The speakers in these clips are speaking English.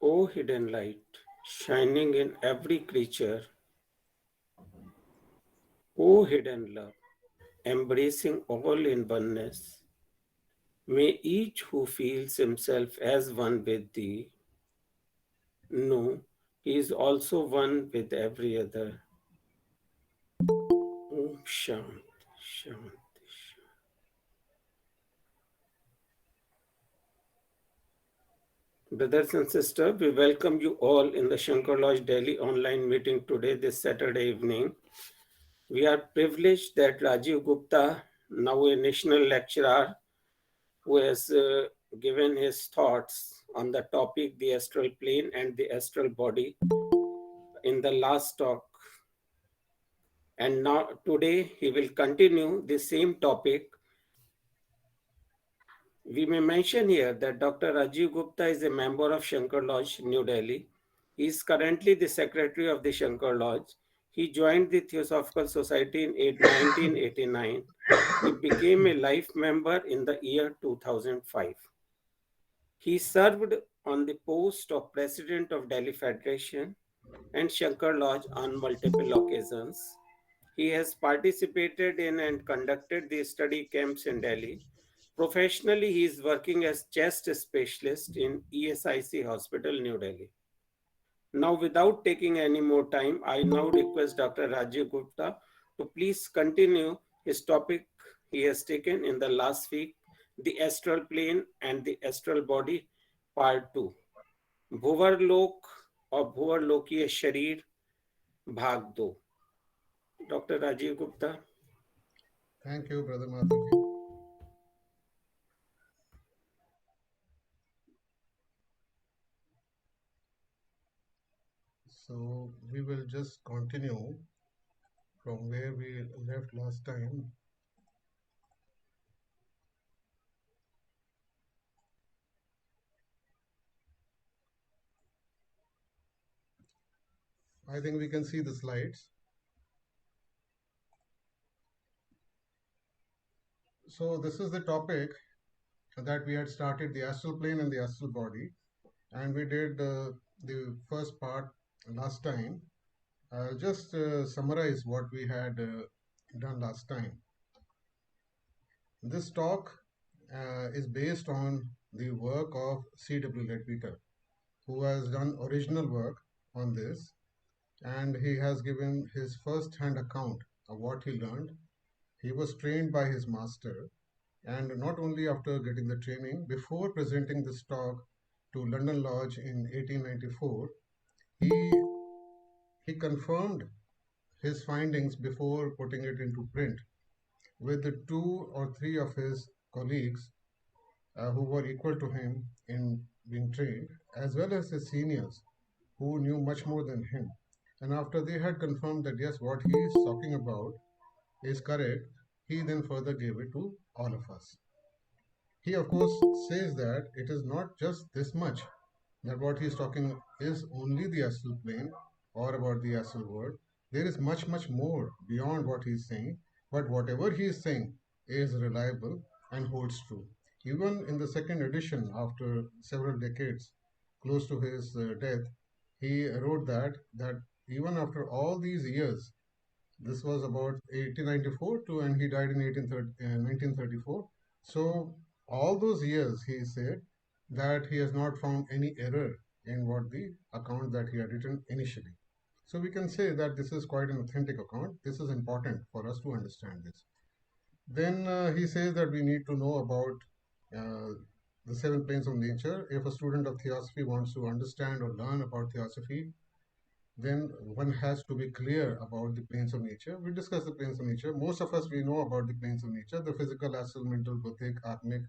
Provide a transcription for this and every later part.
O hidden light, shining in every creature, O hidden love, embracing all in oneness, may each who feels himself as one with thee know he is also one with every other. Om Shanti, Shanti, Shanti. Brothers and sisters, we welcome you all in the Shankar Lodge Delhi online meeting today, this Saturday evening. We are privileged that Rajiv Gupta, now a national lecturer, who has given his thoughts on the topic, the astral plane and the astral body, in the last talk. And now today he will continue the same topic. We may mention here that Dr. Rajiv Gupta is a member of Shankar Lodge, New Delhi. He is currently the secretary of the Shankar Lodge. He joined the Theosophical Society in 1989. He became a life member in the year 2005. He served on the post of president of Delhi Federation and Shankar Lodge on multiple occasions. He has participated in and conducted the study camps in Delhi. Professionally, he is working as chest specialist in ESIC Hospital, New Delhi. Now, without taking any more time, I now request Dr. Rajiv Gupta to please continue his topic he has taken in the last week, the astral plane and the astral body, part 2. भुवरलोक और भुवरलोकीय शरीर भाग 2. Dr. Rajiv Gupta. Thank you, Brother Madhuji. So we will just continue from where we left last time. I think we can see the slides. So this is the topic that we had started, the astral plane and the astral body. And we did the first part last time. I'll just summarize what we had done last time. This talk is based on the work of C.W. Leadbeater, who has done original work on this, and he has given his first-hand account of what he learned. He was trained by his master, and not only after getting the training, before presenting this talk to London Lodge in 1894, he confirmed his findings before putting it into print with the 2 or 3 of his colleagues who were equal to him in being trained, as well as his seniors who knew much more than him. And after they had confirmed that yes, what he is talking about is correct, he then further gave it to all of us. He, of course, says that it is not just this much, that what he is talking is only the astral plane or about the astral world. There is much, much more beyond what he is saying, but whatever he is saying is reliable and holds true. Even in the second edition, after several decades, close to his death, he wrote that even after all these years, this was about 1894 to, and he died in 1934. So all those years, he said that he has not found any error in what the account that he had written initially. So we can say that this is quite an authentic account. This is important for us to understand this. Then he says that we need to know about uh, the 7 planes of nature. If a student of Theosophy wants to understand or learn about Theosophy, then one has to be clear about the planes of nature. We discuss the planes of nature. Most of us, we know about the planes of nature, the physical, astral, mental, buddhic, atmic.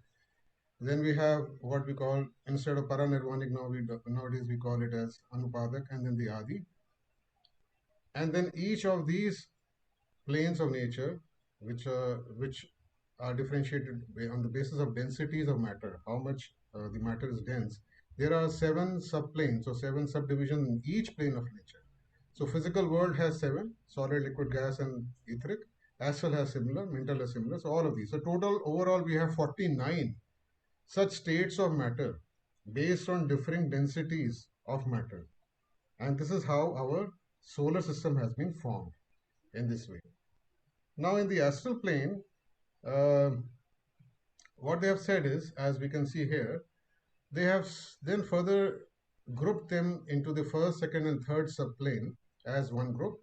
Then we have what we call, instead of paranirvanic, nowadays we call it as anupadak, and then the adi. And then each of these planes of nature, which are differentiated on the basis of densities of matter, how much the matter is dense. There are 7 subplanes or 7 subdivisions in each plane of nature. So physical world has 7: solid, liquid, gas, and etheric. Astral has similar, mental has similar. So all of these. So total overall we have 49 such states of matter based on differing densities of matter. And this is how our solar system has been formed in this way. Now, in the astral plane, uh, what they have said is, as we can see here, they have then further grouped them into the first, second, and third subplane as one group,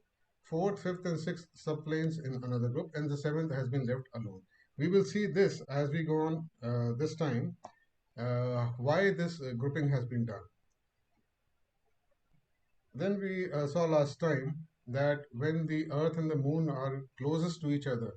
fourth, fifth, and sixth subplanes in another group, and the seventh has been left alone. We will see this as we go on this time, why this grouping has been done. Then we saw last time that when the Earth and the Moon are closest to each other,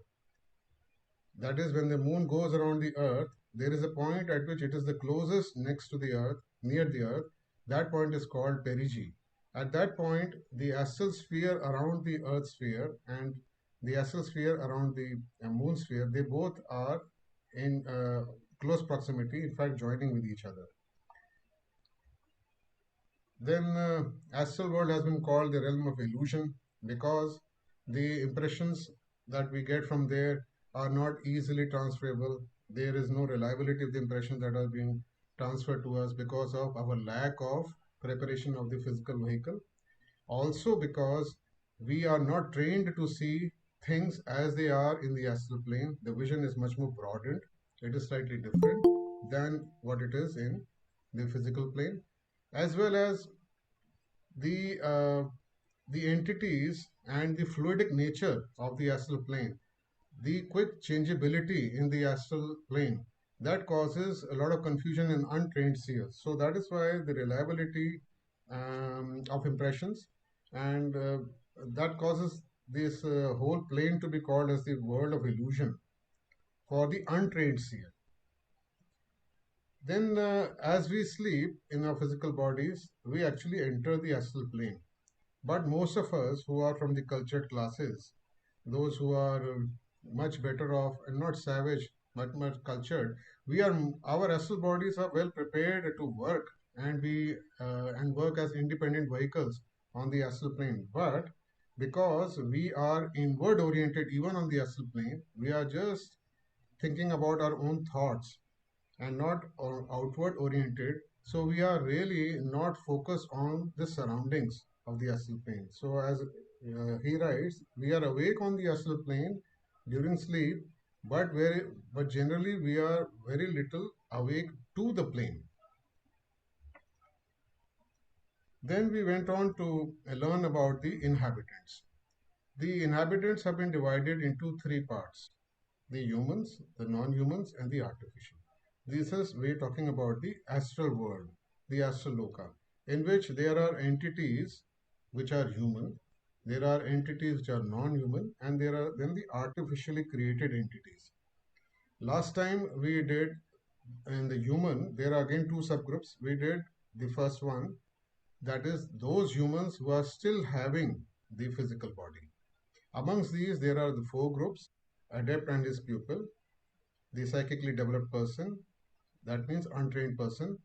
that is, when the Moon goes around the Earth, there is a point at which it is the closest next to the Earth, near the Earth. That point is called perigee. At that point, the astral sphere around the Earth sphere and the astral sphere around the Moon sphere, they both are in close proximity, in fact, joining with each other. Then astral world has been called the realm of illusion because the impressions that we get from there are not easily transferable. There is no reliability of the impressions that are being transferred to us because of our lack of preparation of the physical vehicle. Also because we are not trained to see things as they are in the astral plane. The vision is much more broadened. It is slightly different than what it is in the physical plane, as well as the uh, the entities and the fluidic nature of the astral plane, the quick changeability in the astral plane, that causes a lot of confusion in untrained seers. So that is why the reliability of impressions and that causes this whole plane to be called as the world of illusion for the untrained seer. Then, as we sleep in our physical bodies, we actually enter the astral plane. But most of us who are from the cultured classes, those who are much better off and not savage, but much cultured, we are our astral bodies are well prepared to work and work as independent vehicles on the astral plane. But because we are inward oriented even on the astral plane, we are just thinking about our own thoughts and not outward oriented. So we are really not focused on the surroundings of the astral plane. So as he writes, we are awake on the astral plane during sleep, but generally we are very little awake to the plane. Then we went on to learn about the inhabitants. The inhabitants have been divided into three parts: the humans, the non humans, and the artificial. This is, we're talking about the astral world, the astral loka, in which there are entities which are human, there are entities which are non human, and there are then the artificially created entities. Last time we did in the human, there are again two subgroups. We did the first one, that is, those humans who are still having the physical body. Amongst these, there are the four groups: adept and his pupil, the psychically developed person, that means untrained person,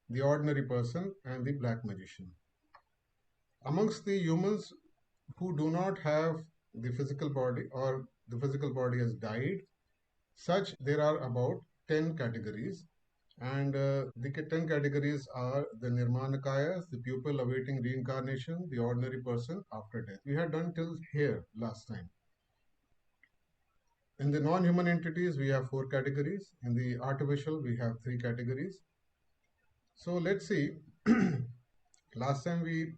the ordinary person, and the black magician. Amongst the humans who do not have the physical body or the physical body has died, such there are about 10 categories. And the 10 categories are the Nermanakayas, the pupil awaiting reincarnation, the ordinary person after death. We had done till here last time. In the non-human entities, we have 4 categories. In the artificial, we have 3 categories. So let's see. Last time we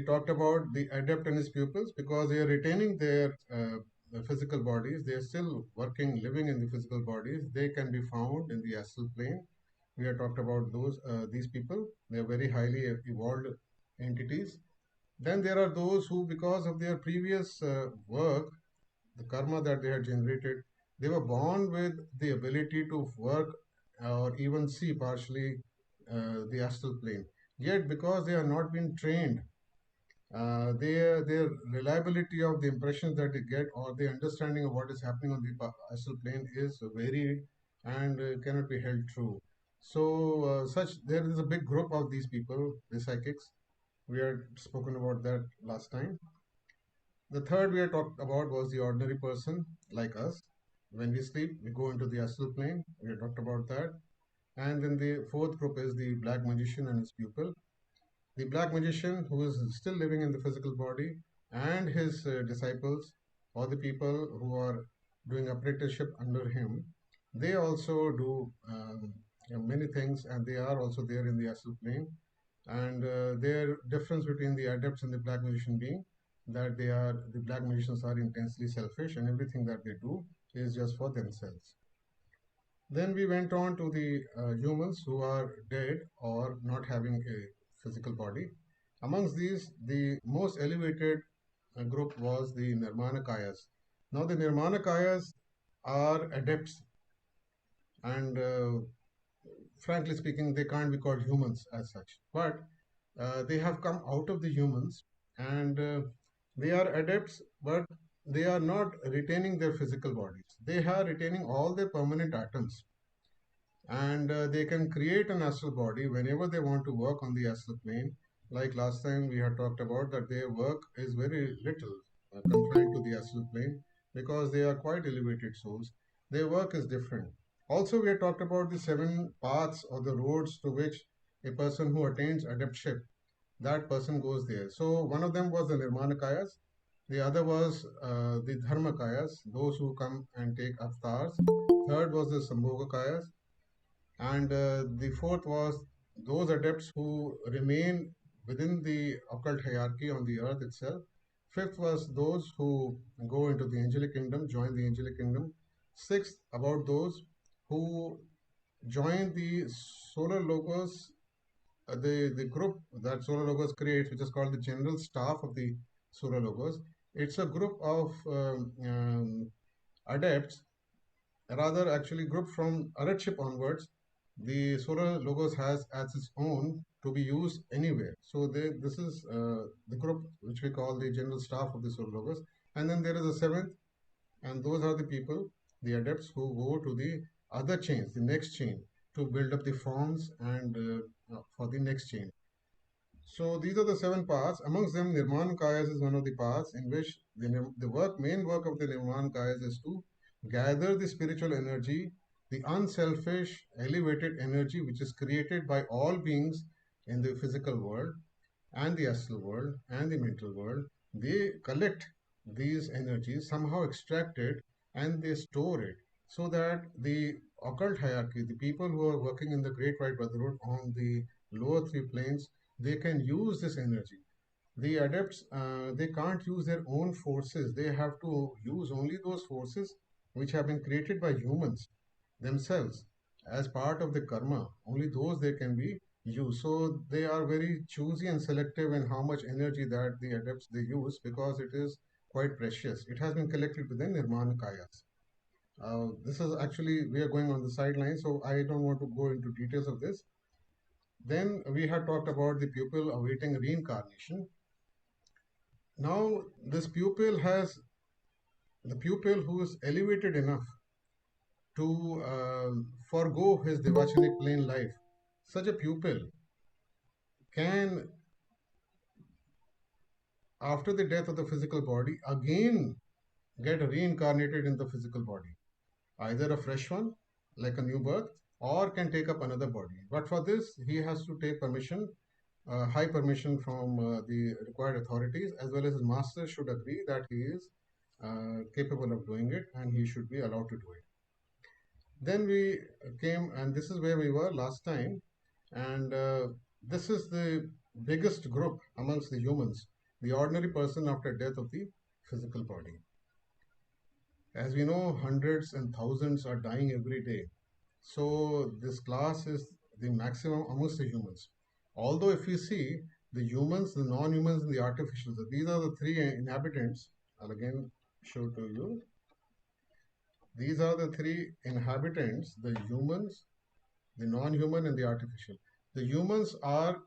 talked about the adept and his pupils because they are retaining their physical bodies. They are still working, living in the physical bodies. They can be found in the astral plane. We have talked about these people. They are very highly evolved entities. Then there are those who, because of their previous work, the karma that they had generated, they were born with the ability to work or even see partially the astral plane. Yet, because they are not being trained, their reliability of the impressions that they get or the understanding of what is happening on the astral plane is varied and cannot be held true. So, such there is a big group of these people, the psychics. We had spoken about that last time. The third we had talked about was the ordinary person like us. When we sleep, we go into the astral plane. We had talked about that. And then the fourth group is the black magician and his pupil. The black magician, who is still living in the physical body, and his disciples, or the people who are doing apprenticeship under him, they also do many things, and they are also there in the astral plane. And their difference between the adepts and the black magician being that the black magicians are intensely selfish, and everything that they do is just for themselves. Then we went on to the humans who are dead or not having a physical body. Amongst these, the most elevated group was the Nermanakayas. Now, the Nermanakayas are adepts, and frankly speaking, they can't be called humans as such. But they have come out of the humans, and they are adepts, but they are not retaining their physical bodies. They are retaining all their permanent atoms, and they can create an astral body whenever they want to work on the astral plane. Like last time we had talked about that their work is very little confined to the astral plane because they are quite elevated souls. Their work is different. Also, we had talked about the seven paths or the roads to which a person who attains adeptship, that person goes there. So one of them was the Nirmanakayas. The other was the Dharmakayas, those who come and take avatars. Third was the Sambhogakayas, and the fourth was those adepts who remain within the occult hierarchy on the earth itself. Fifth was those who go into the angelic kingdom, join the angelic kingdom. Sixth, about those who join the solar logos, the group that solar logos creates, which is called the general staff of the solar logos. It's a group of adepts, rather actually grouped from Arachip onwards. The solar logos has as its own to be used anywhere. So this is the group which we call the general staff of the solar logos. And then there is a seventh, and those are the people, the adepts who go to the other chains, the next chain, to build up the forms and for the next chain. So these are the seven paths. Amongst them, Nirman Kayas is one of the paths in which the main work of the Nirman Kayas is to gather the spiritual energy, the unselfish, elevated energy which is created by all beings in the physical world and the astral world and the mental world. They collect these energies, somehow extract it, and they store it so that the occult hierarchy, the people who are working in the Great White Brotherhood on the lower three planes, they can use this energy. The adepts, they can't use their own forces. They have to use only those forces which have been created by humans themselves as part of the karma. Only those they can be used. So they are very choosy and selective in how much energy that the adepts they use because it is quite precious. It has been collected within Nirmanakayas. This is actually, we are going on the sideline, so I don't want to go into details of this. Then we had talked about the pupil awaiting reincarnation. Now, this pupil has the pupil who is elevated enough to forego his devachanic plane life. Such a pupil can, after the death of the physical body, again get reincarnated in the physical body, either a fresh one, like a new birth, or can take up another body. But for this, he has to take permission, high permission from the required authorities, as well as his master should agree that he is capable of doing it and he should be allowed to do it. Then we came, and this is where we were last time, and this is the biggest group amongst the humans, the ordinary person after death of the physical body. As we know, hundreds and thousands are dying every day. So this class is the maximum amongst the humans. Although if you see the humans, the non-humans, and the artificials, these are the three inhabitants. I'll again show to you. These are the three inhabitants, the humans, the non-human, and the artificial. The humans are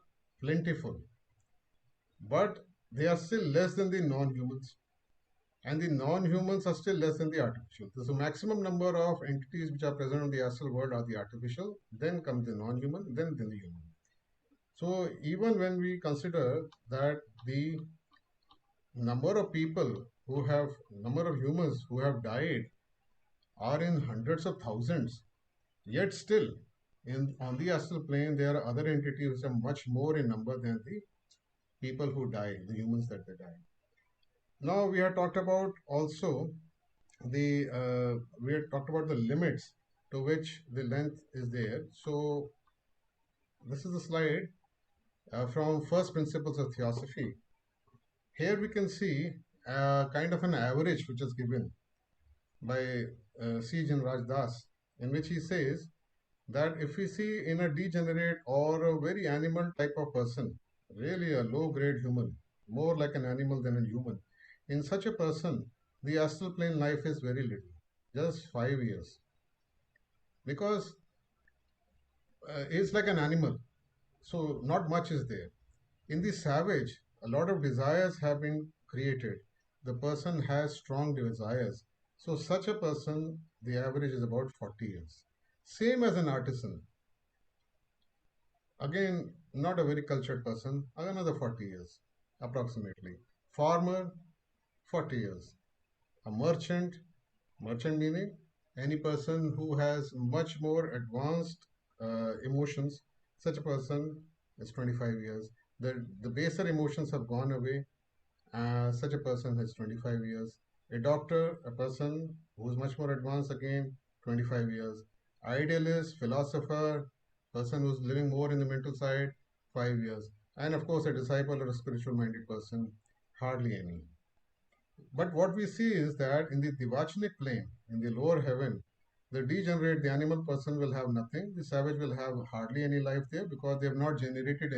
plentiful, but they are still less than the non-humans, and the non-humans are still less than the artificial. So the maximum number of entities which are present in the astral world are the artificial, then comes the non-human, then the human. So even when we consider that the number of people who have, number of humans who have died are in hundreds of thousands, yet still On the astral plane, there are other entities which are much more in number than the people who die, the humans that they die. Now we have talked about also we have talked about the limits to which the length is there. So this is a slide from First Principles of Theosophy. Here we can see kind of an average which is given by C. Raj Das, in which he says that if we see in a degenerate or a very animal type of person, really a low grade human, more like an animal than a human, in such a person, the astral plane life is very little, just 5 years, because it's like an animal, so not much is there. In the savage, a lot of desires have been created. The person has strong desires. So, such a person, the average is about 40 years. Same as an artisan. Again, not a very cultured person, another 40 years, approximately. Farmer, 40 years. A merchant, merchant meaning any person who has much more advanced emotions, such a person is 25 years. The baser emotions have gone away. Such a person has 25 years. A doctor, a person who is much more advanced, again 25 years. Idealist, philosopher, person who's living more in the mental side, 5 years. And of course, a disciple or a spiritual minded person, hardly any. But what we see is that in the Devachanic plane, in the lower heaven, the degenerate, the animal person will have nothing. The savage will have hardly any life there because they have not generated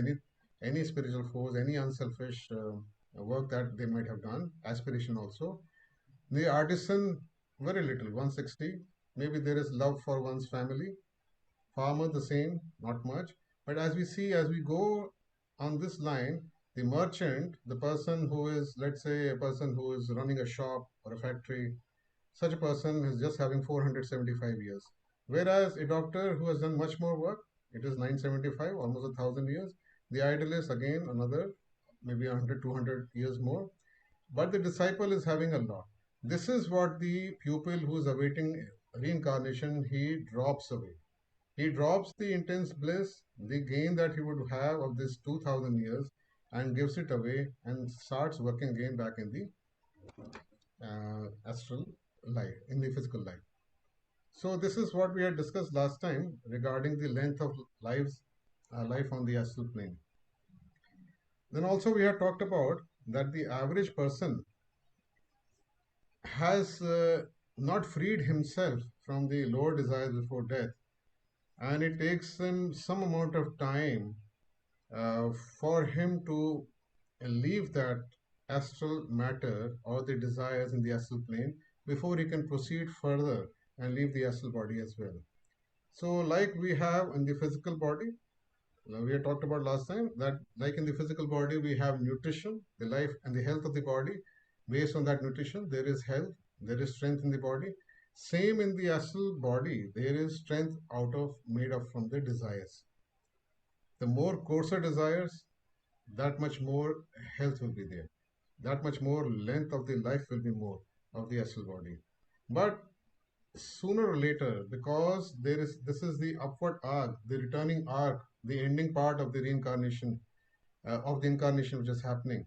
any spiritual force, any unselfish work that they might have done, aspiration also. The artisan, very little, 160. Maybe there is love for one's family. Farmer, the same, not much. But as we see, as we go on this line, the merchant, the person who is, let's say, a person who is running a shop or a factory, such a person is just having 475 years. Whereas a doctor who has done much more work, it is 975, almost 1,000 years. The idealist, again, another maybe 100, 200 years more. But the disciple is having a lot. This is what the pupil who is awaiting reincarnation, he drops away. He drops the intense bliss, the gain that he would have of this 2000 years, and gives it away and starts working again back in the astral life, in the physical life. So, this is what we had discussed last time regarding the length of life on the astral plane. Then also we had talked about that the average person has not freed himself from the lower desires before death, and it takes him some amount of time uh, for him to leave that astral matter or the desires in the astral plane before he can proceed further and leave the astral body as well. So, like we have in the physical body, we had talked about last time that, like in the physical body, we have nutrition, the life and the health of the body. Based on that nutrition, there is health, there is strength in the body. Same in the astral body, there is strength made up from the desires. The more coarser desires, that much more health will be there. That much more length of the life will be more of the astral body. But sooner or later, because this is the upward arc, the returning arc, the ending part of the reincarnation, of the incarnation which is happening,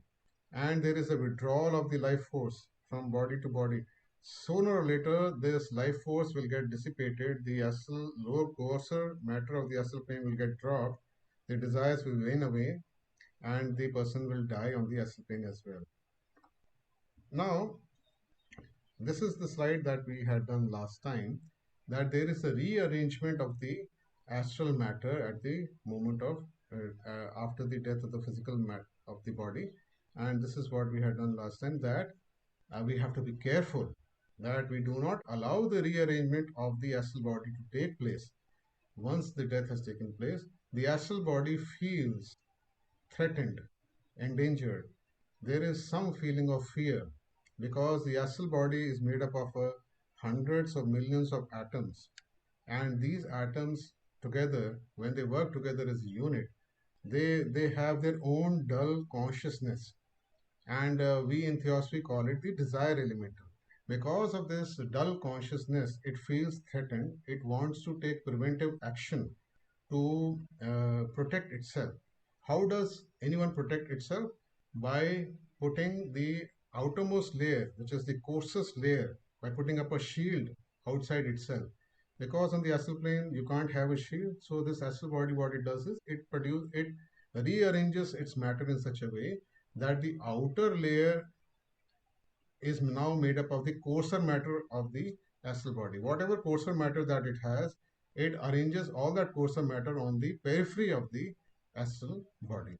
and there is a withdrawal of the life force from body to body. Sooner or later, this life force will get dissipated, the astral lower coarser matter of the astral plane will get dropped, the desires will wane away, and the person will die on the astral plane as well. Now, this is the slide that we had done last time, that there is a rearrangement of the astral matter at the moment of after the death of the physical of the body. And this is what we had done last time, that we have to be careful that we do not allow the rearrangement of the astral body to take place. Once the death has taken place, the astral body feels threatened, endangered. There is some feeling of fear because the astral body is made up of hundreds of millions of atoms, and these atoms together, when they work together as a unit, they have their own dull consciousness, and we in Theosophy call it the desire elemental. Because of this dull consciousness, it feels threatened. It wants to take preventive action to protect itself. How does anyone protect itself? By putting the outermost layer, which is the coarsest layer, by putting up a shield outside itself. Because on the astral plane you can't have a shield, so this astral body, what it does is it rearranges its matter in such a way that the outer layer is now made up of the coarser matter of the astral body. Whatever coarser matter that it has, it arranges all that coarser matter on the periphery of the astral body.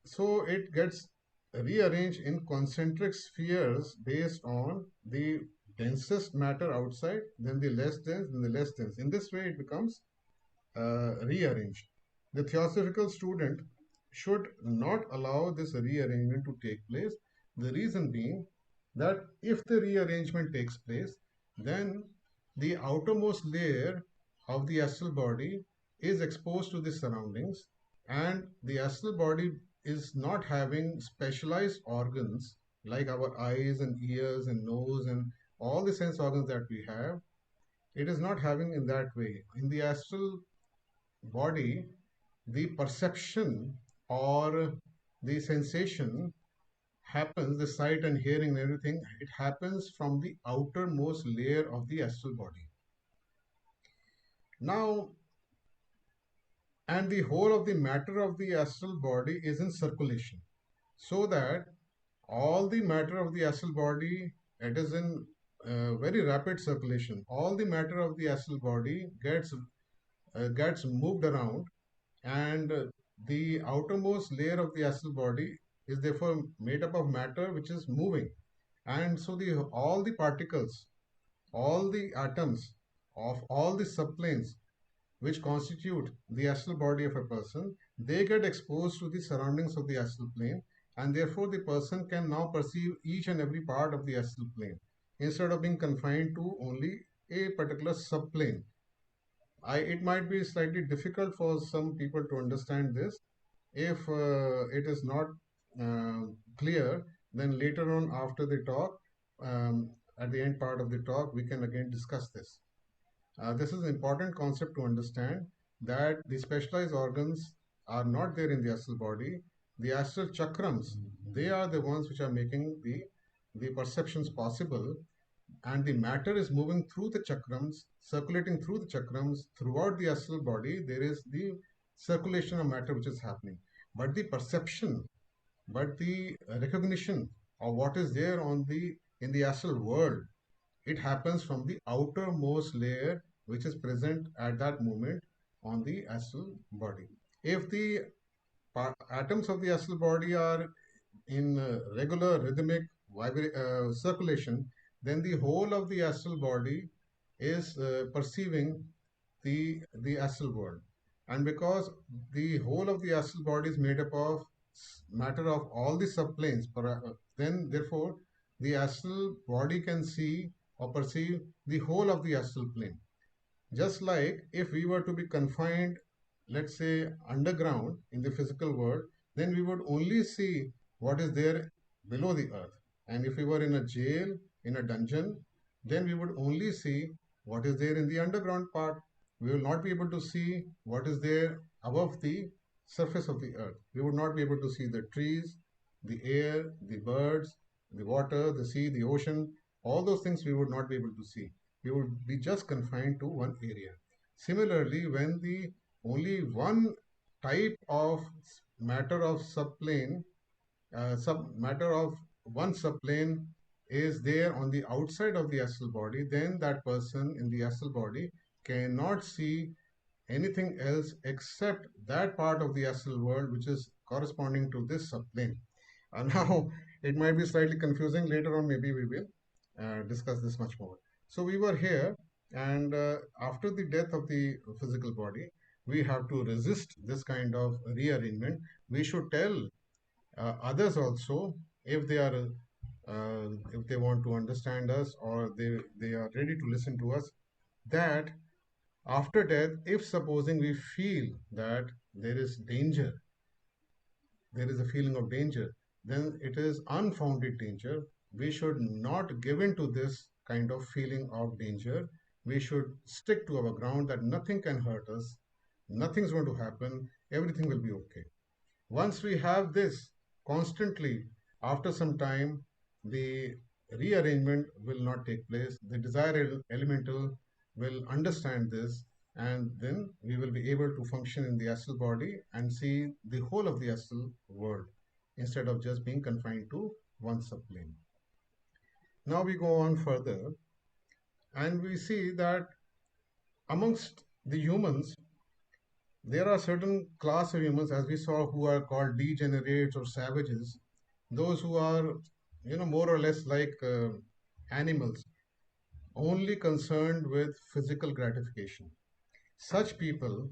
So it gets rearranged in concentric spheres based on the densest matter outside, then the less dense, then the less dense. In this way, it becomes rearranged. The theosophical student should not allow this rearrangement to take place. The reason being that if the rearrangement takes place, then the outermost layer of the astral body is exposed to the surroundings, and the astral body is not having specialized organs like our eyes and ears and nose and all the sense organs that we have. It is not having in that way. In the astral body, the perception or the sensation happens, the sight and hearing and everything, it happens from the outermost layer of the astral body. Now, and the whole of the matter of the astral body is in circulation, so that all the matter of the astral body, it is in very rapid circulation. All the matter of the astral body gets moved around, and the outermost layer of the astral body is therefore made up of matter which is moving. And so the all the particles, all the atoms of all the subplanes which constitute the astral body of a person, they get exposed to the surroundings of the astral plane, and therefore the person can now perceive each and every part of the astral plane instead of being confined to only a particular subplane. It might be slightly difficult for some people to understand this. If it is not uh, clear, then later on after the talk, at the end part of the talk, we can again discuss this. This is an important concept to understand, that the specialized organs are not there in the astral body. The astral chakrams, they are the ones which are making the perceptions possible, and the matter is moving through the chakrams, circulating through the chakrams throughout the astral body. There is the circulation of matter which is happening, but the perception, but the recognition of what is there on the in the astral world, it happens from the outermost layer which is present at that moment on the astral body. If the atoms of the astral body are in regular rhythmic circulation, then the whole of the astral body is perceiving the astral world. And because the whole of the astral body is made up of matter of all the subplanes, then therefore the astral body can see or perceive the whole of the astral plane. Just like if we were to be confined, let's say, underground in the physical world, then we would only see what is there below the earth. And if we were in a jail, in a dungeon, then we would only see what is there in the underground part. We will not be able to see what is there above the surface of the earth. We would not be able to see the trees, the air, the birds, the water, the sea, the ocean. All those things we would not be able to see. We would be just confined to one area. Similarly, when the only one type of matter of subplane, sub matter of one subplane is there on the outside of the astral body, then that person in the astral body cannot see anything else except that part of the astral world which is corresponding to this subplane. Now, it might be slightly confusing. Later on, maybe we will discuss this much more. So, we were here, and after the death of the physical body, we have to resist this kind of rearrangement. We should tell others also, if they are if they want to understand us, or they are ready to listen to us, that after death, if supposing we feel that there is danger, there is a feeling of danger, then it is unfounded danger. We should not give in to this kind of feeling of danger. We should stick to our ground, that nothing can hurt us, Nothing's going to happen. Everything will be okay. Once we have this constantly, after some time, the rearrangement will not take place. The desire elemental will understand this, and then we will be able to function in the astral body and see the whole of the astral world instead of just being confined to one subplane. Now we go on further, and we see that amongst the humans, there are certain class of humans, as we saw, who are called degenerates or savages, those who are, more or less like animals, only concerned with physical gratification. Such people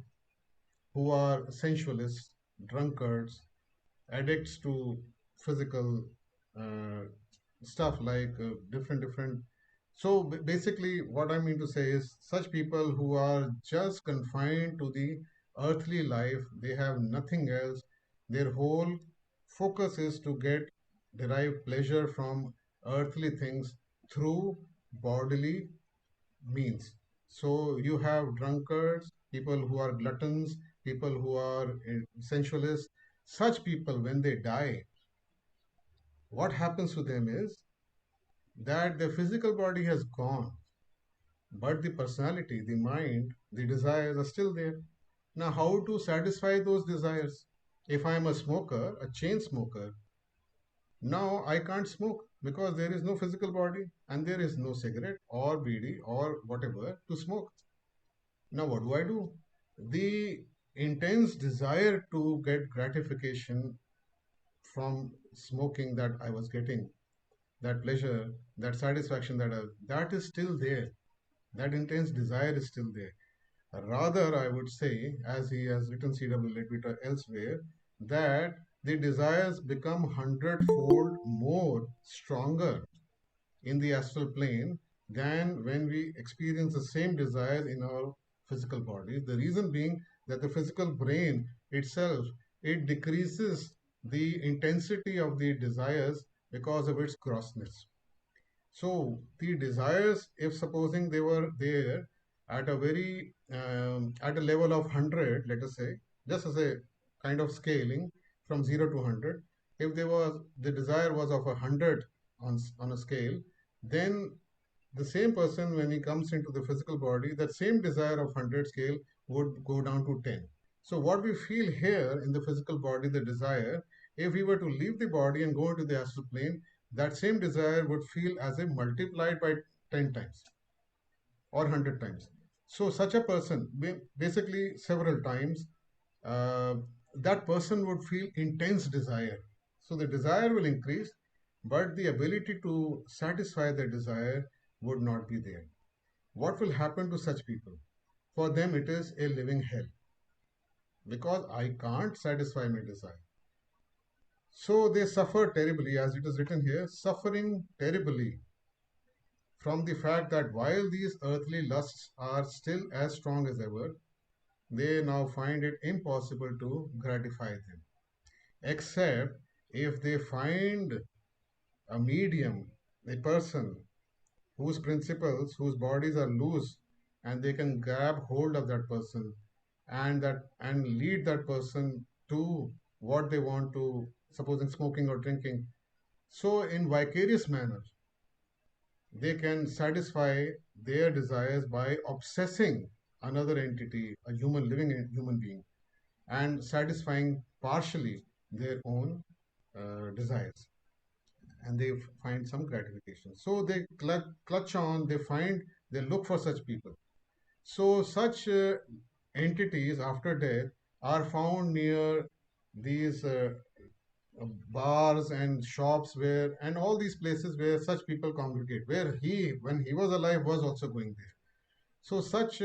who are sensualists, drunkards, addicts to physical uh, stuff like different. So basically, what I mean to say is, such people who are just confined to the earthly life, they have nothing else. Their whole focus is to get derive pleasure from earthly things through bodily means. So you have drunkards, people who are gluttons, people who are sensualists. Such people, when they die, what happens to them is that the physical body has gone, but the personality, the mind, the desires are still there. Now, how to satisfy those desires? If I'm a smoker, a chain smoker, now I can't smoke because there is no physical body and there is no cigarette or bidi or whatever to smoke. Now, what do I do? The intense desire to get gratification from smoking that I was getting, that pleasure, that satisfaction that is still there. That intense desire is still there. Rather, I would say, as he has written C.W. Leadbeater elsewhere, that the desires become hundredfold more stronger in the astral plane than when we experience the same desires in our physical bodies. The reason being that the physical brain itself, it decreases the intensity of the desires because of its grossness. So the desires, if supposing they were there at a very at a level of 100, let us say, just as a kind of scaling from 0 to 100, if there was the desire was of 100 on a scale, then the same person, when he comes into the physical body, that same desire of 100 scale would go down to 10. So what we feel here in the physical body, the desire, if we were to leave the body and go into the astral plane, that same desire would feel as if multiplied by 10 times or 100 times. So such a person, basically several times, uh, that person would feel intense desire. So the desire will increase, but the ability to satisfy the desire would not be there. What will happen to such people? For them, it is a living hell because I can't satisfy my desire. So they suffer terribly, as it is written here, suffering terribly from the fact that while these earthly lusts are still as strong as ever, they now find it impossible to gratify them, except if they find a medium, a person whose principles, whose bodies are loose, and they can grab hold of that person and lead that person to what they want to, supposing smoking or drinking. So in vicarious manner, they can satisfy their desires by obsessing another entity, a living human being, and satisfying partially their own desires, and they find some gratification. So they clutch on, they find, they look for such people. So such entities after death are found near these bars and shops where, and all these places where such people congregate, where he, when he was alive, was also going there. So such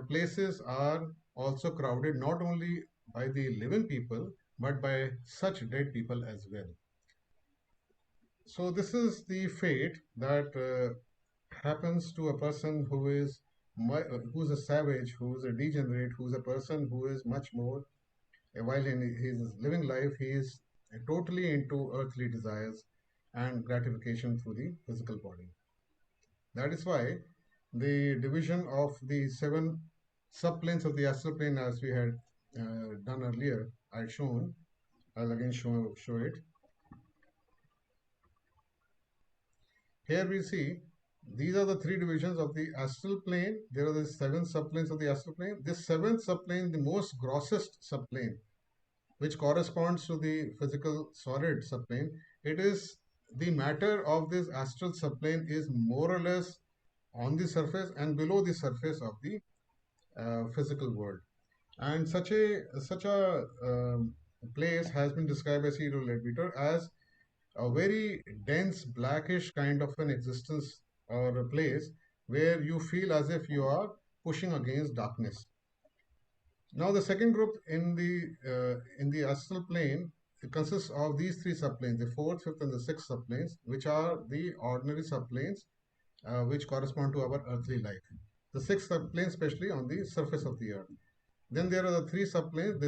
places are also crowded not only by the living people but by such dead people as well. So this is the fate that happens to a person who is who's a savage, who's a degenerate, who's a person who is much more while in his living life he is totally into earthly desires and gratification through the physical body. That is why the division of the seven subplanes of the astral plane as we had done earlier. I'd shown. I'll again show it. Here we see these are the three divisions of the astral plane. There are the seven subplanes of the astral plane. This seventh subplane, the most grossest subplane, which corresponds to the physical solid subplane, it is the matter of this astral subplane is more or less on the surface and below the surface of the physical world. And such a place has been described by C.E.O. Leadbeater as a very dense blackish kind of an existence or a place where you feel as if you are pushing against darkness. Now the second group in the astral plane, it consists of these three subplanes, the fourth, fifth, and the sixth subplanes, which are the ordinary subplanes which correspond to our earthly life. The sixth subplane, especially on the surface of the earth. Then there are the three subplanes.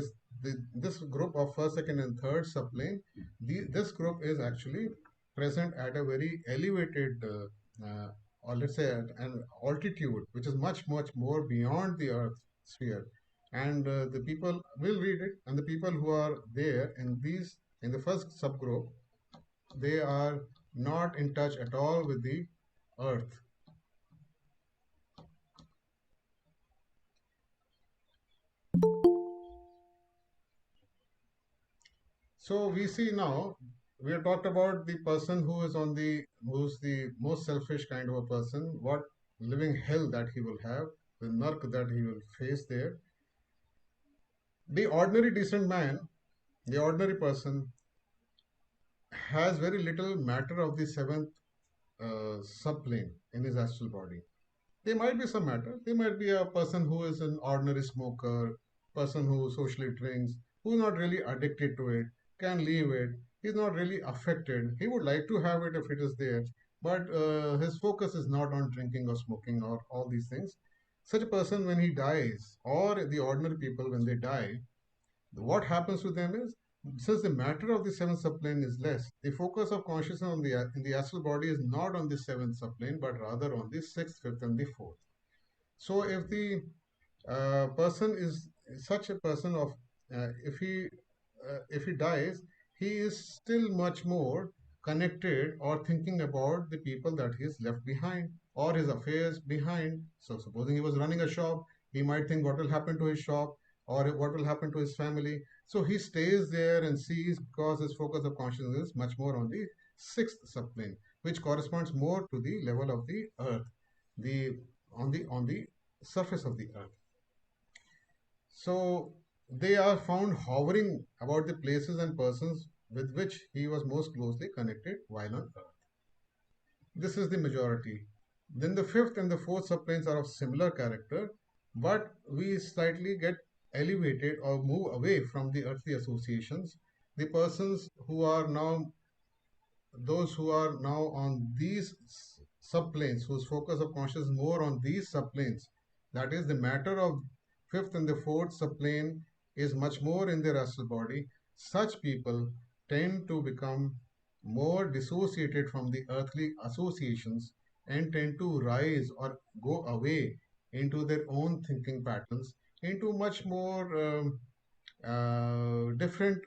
This group of first, second, and third subplane. This group is actually present at a very elevated, or let's say at an altitude, which is much more beyond the Earth sphere. And the people will read it, and the people who are there in the first subgroup, they are not in touch at all with the Earth. So we see now we have talked about the person who's the most selfish kind of a person, what living hell that he will have, the narc that he will face there. The ordinary decent man, the ordinary person, has very little matter of the seventh subplane in his astral body. There might be some matter. There might be a person who is an ordinary smoker, person who socially drinks, who's not really addicted to it, can leave it. He's not really affected. He would like to have it if it is there, but his focus is not on drinking or smoking or all these things. Such a person, when he dies, or the ordinary people when they die, what happens to them is, since the matter of the seventh subplane is less, the focus of consciousness in the astral body is not on the seventh subplane, but rather on the sixth, fifth, and the fourth. So if the person is such a person of if he dies, he is still much more connected or thinking about the people that he's left behind or his affairs behind. So supposing he was running a shop, he might think what will happen to his shop or what will happen to his family. So he stays there and sees, because his focus of consciousness is much more on the sixth subplane, which corresponds more to the level of the earth, the on the surface of the earth. So they are found hovering about the places and persons with which he was most closely connected while on earth. This is the majority. Then the fifth and the fourth subplanes are of similar character, but we slightly get elevated or move away from the earthly associations. The persons who are now those who are now on these subplanes, whose focus of consciousness is more on these subplanes, that is, the matter of fifth and the fourth subplane is much more in their astral body, such people tend to become more dissociated from the earthly associations and tend to rise or go away into their own thinking patterns, into much more different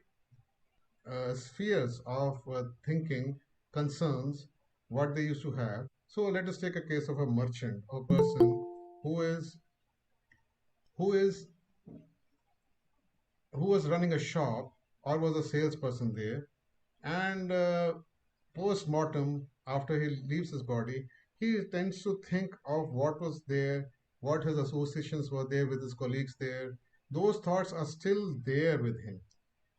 spheres of thinking concerns what they used to have. So let us take a case of a merchant, a person who is who is who was running a shop or was a salesperson there, and post mortem, after he leaves his body, he tends to think of what was there, what his associations were there with his colleagues there. Those thoughts are still there with him,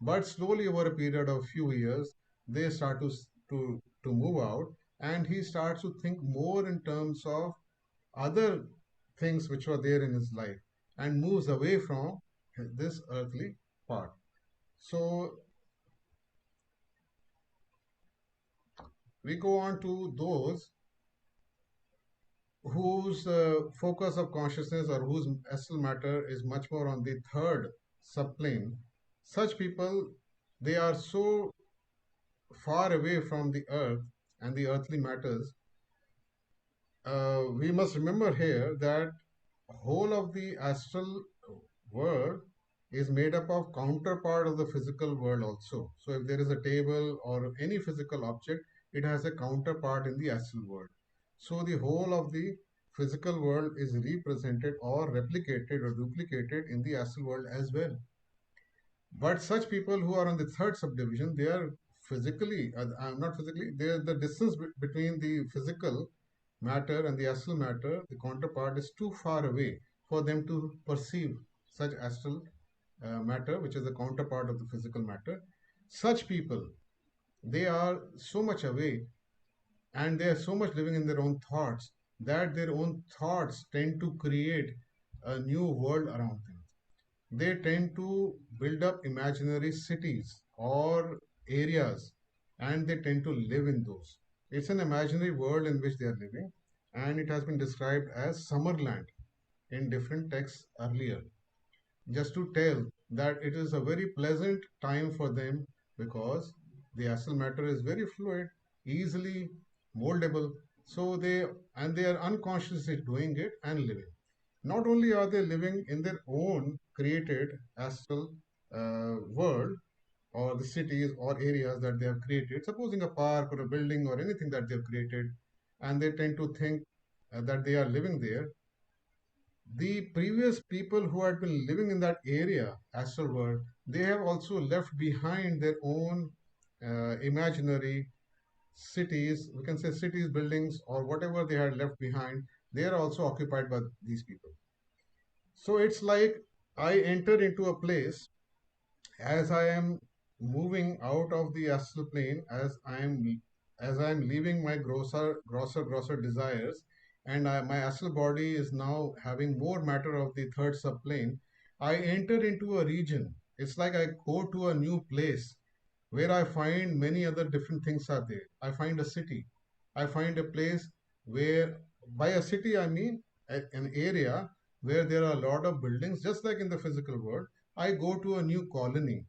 but slowly over a period of few years, they start to move out, and he starts to think more in terms of other things which were there in his life and moves away from this earthly part. So we go on to those whose focus of consciousness or whose astral matter is much more on the third subplane. Such people, they are so far away from the earth and the earthly matters. We must remember here that whole of the astral world is made up of counterpart of the physical world also. So if there is a table or any physical object, it has a counterpart in the astral world. So the whole of the physical world is represented or replicated or duplicated in the astral world as well. But such people who are on the third subdivision, they are physically, not physically, they are the distance between the physical matter and the astral matter, the counterpart is too far away for them to perceive such astral matter, which is the counterpart of the physical matter. Such people, they are so much away and they are so much living in their own thoughts that their own thoughts tend to create a new world around them. They tend to build up imaginary cities or areas and they tend to live in those. It's an imaginary world in which they are living, and it has been described as Summerland in different texts earlier, just to tell that it is a very pleasant time for them because the astral matter is very fluid, easily moldable. So they are unconsciously doing it and living. Not only are they living in their own created astral world or the cities or areas that they have created, supposing a park or a building or anything that they have created, and they tend to think that they are living there, the previous people who had been living in that area, astral world, they have also left behind their own imaginary cities, we can say cities, buildings, or whatever they had left behind, they are also occupied by these people. So it's like I enter into a place as I am moving out of the astral plane, as I am leaving my grosser desires, and my astral body is now having more matter of the third subplane. I enter into a region. It's like I go to a new place where I find many other different things are there. I find a city. I find a place where, by a city, I mean an area where there are a lot of buildings, just like in the physical world. I go to a new colony,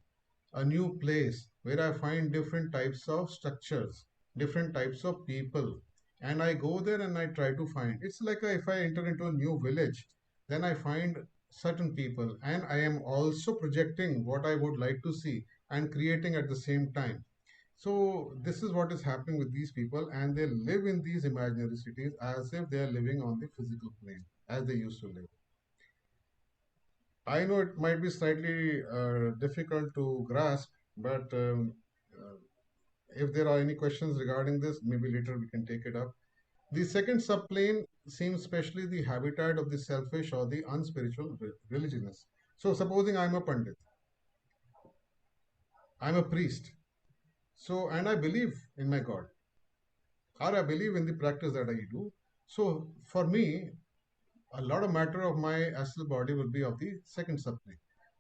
a new place where I find different types of structures, different types of people, and I go there and I try to find. It's like if I enter into a new village, then I find certain people, and I am also projecting what I would like to see and creating at the same time. So this is what is happening with these people, and they live in these imaginary cities as if they are living on the physical plane, as they used to live. I know it might be slightly difficult to grasp, but uh, if there are any questions regarding this, maybe later we can take it up. The second subplane seems especially the habitat of the selfish or the unspiritual religionist. So, supposing I'm a Pandit, I'm a priest, so and I believe in my God, or I believe in the practice that I do. So, for me, a lot of matter of my astral body will be of the second subplane.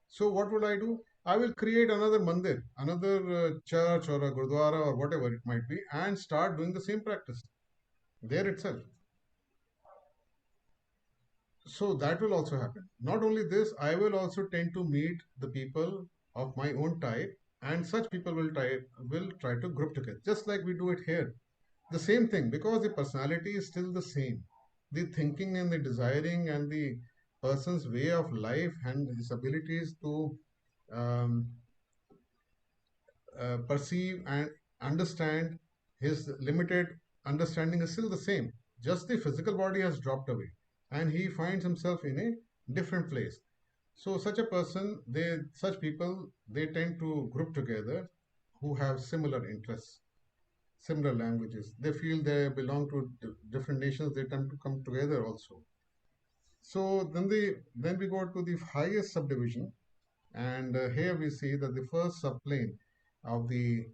So what would I do? I will create another mandir, another church or a gurdwara or whatever it might be, and start doing the same practice there itself. So that will also happen. Not only this, I will also tend to meet the people of my own type, and such people will try to group together, just like we do it here. The same thing, because the personality is still the same. The thinking and the desiring and the person's way of life and his abilities to um, perceive and understand, his limited understanding is still the same. Just the physical body has dropped away and he finds himself in a different place. So such a person, such people, they tend to group together who have similar interests, similar languages. They feel they belong to different nations. They tend to come together also. So then we go to the highest subdivision, and here we see that the first subplane of the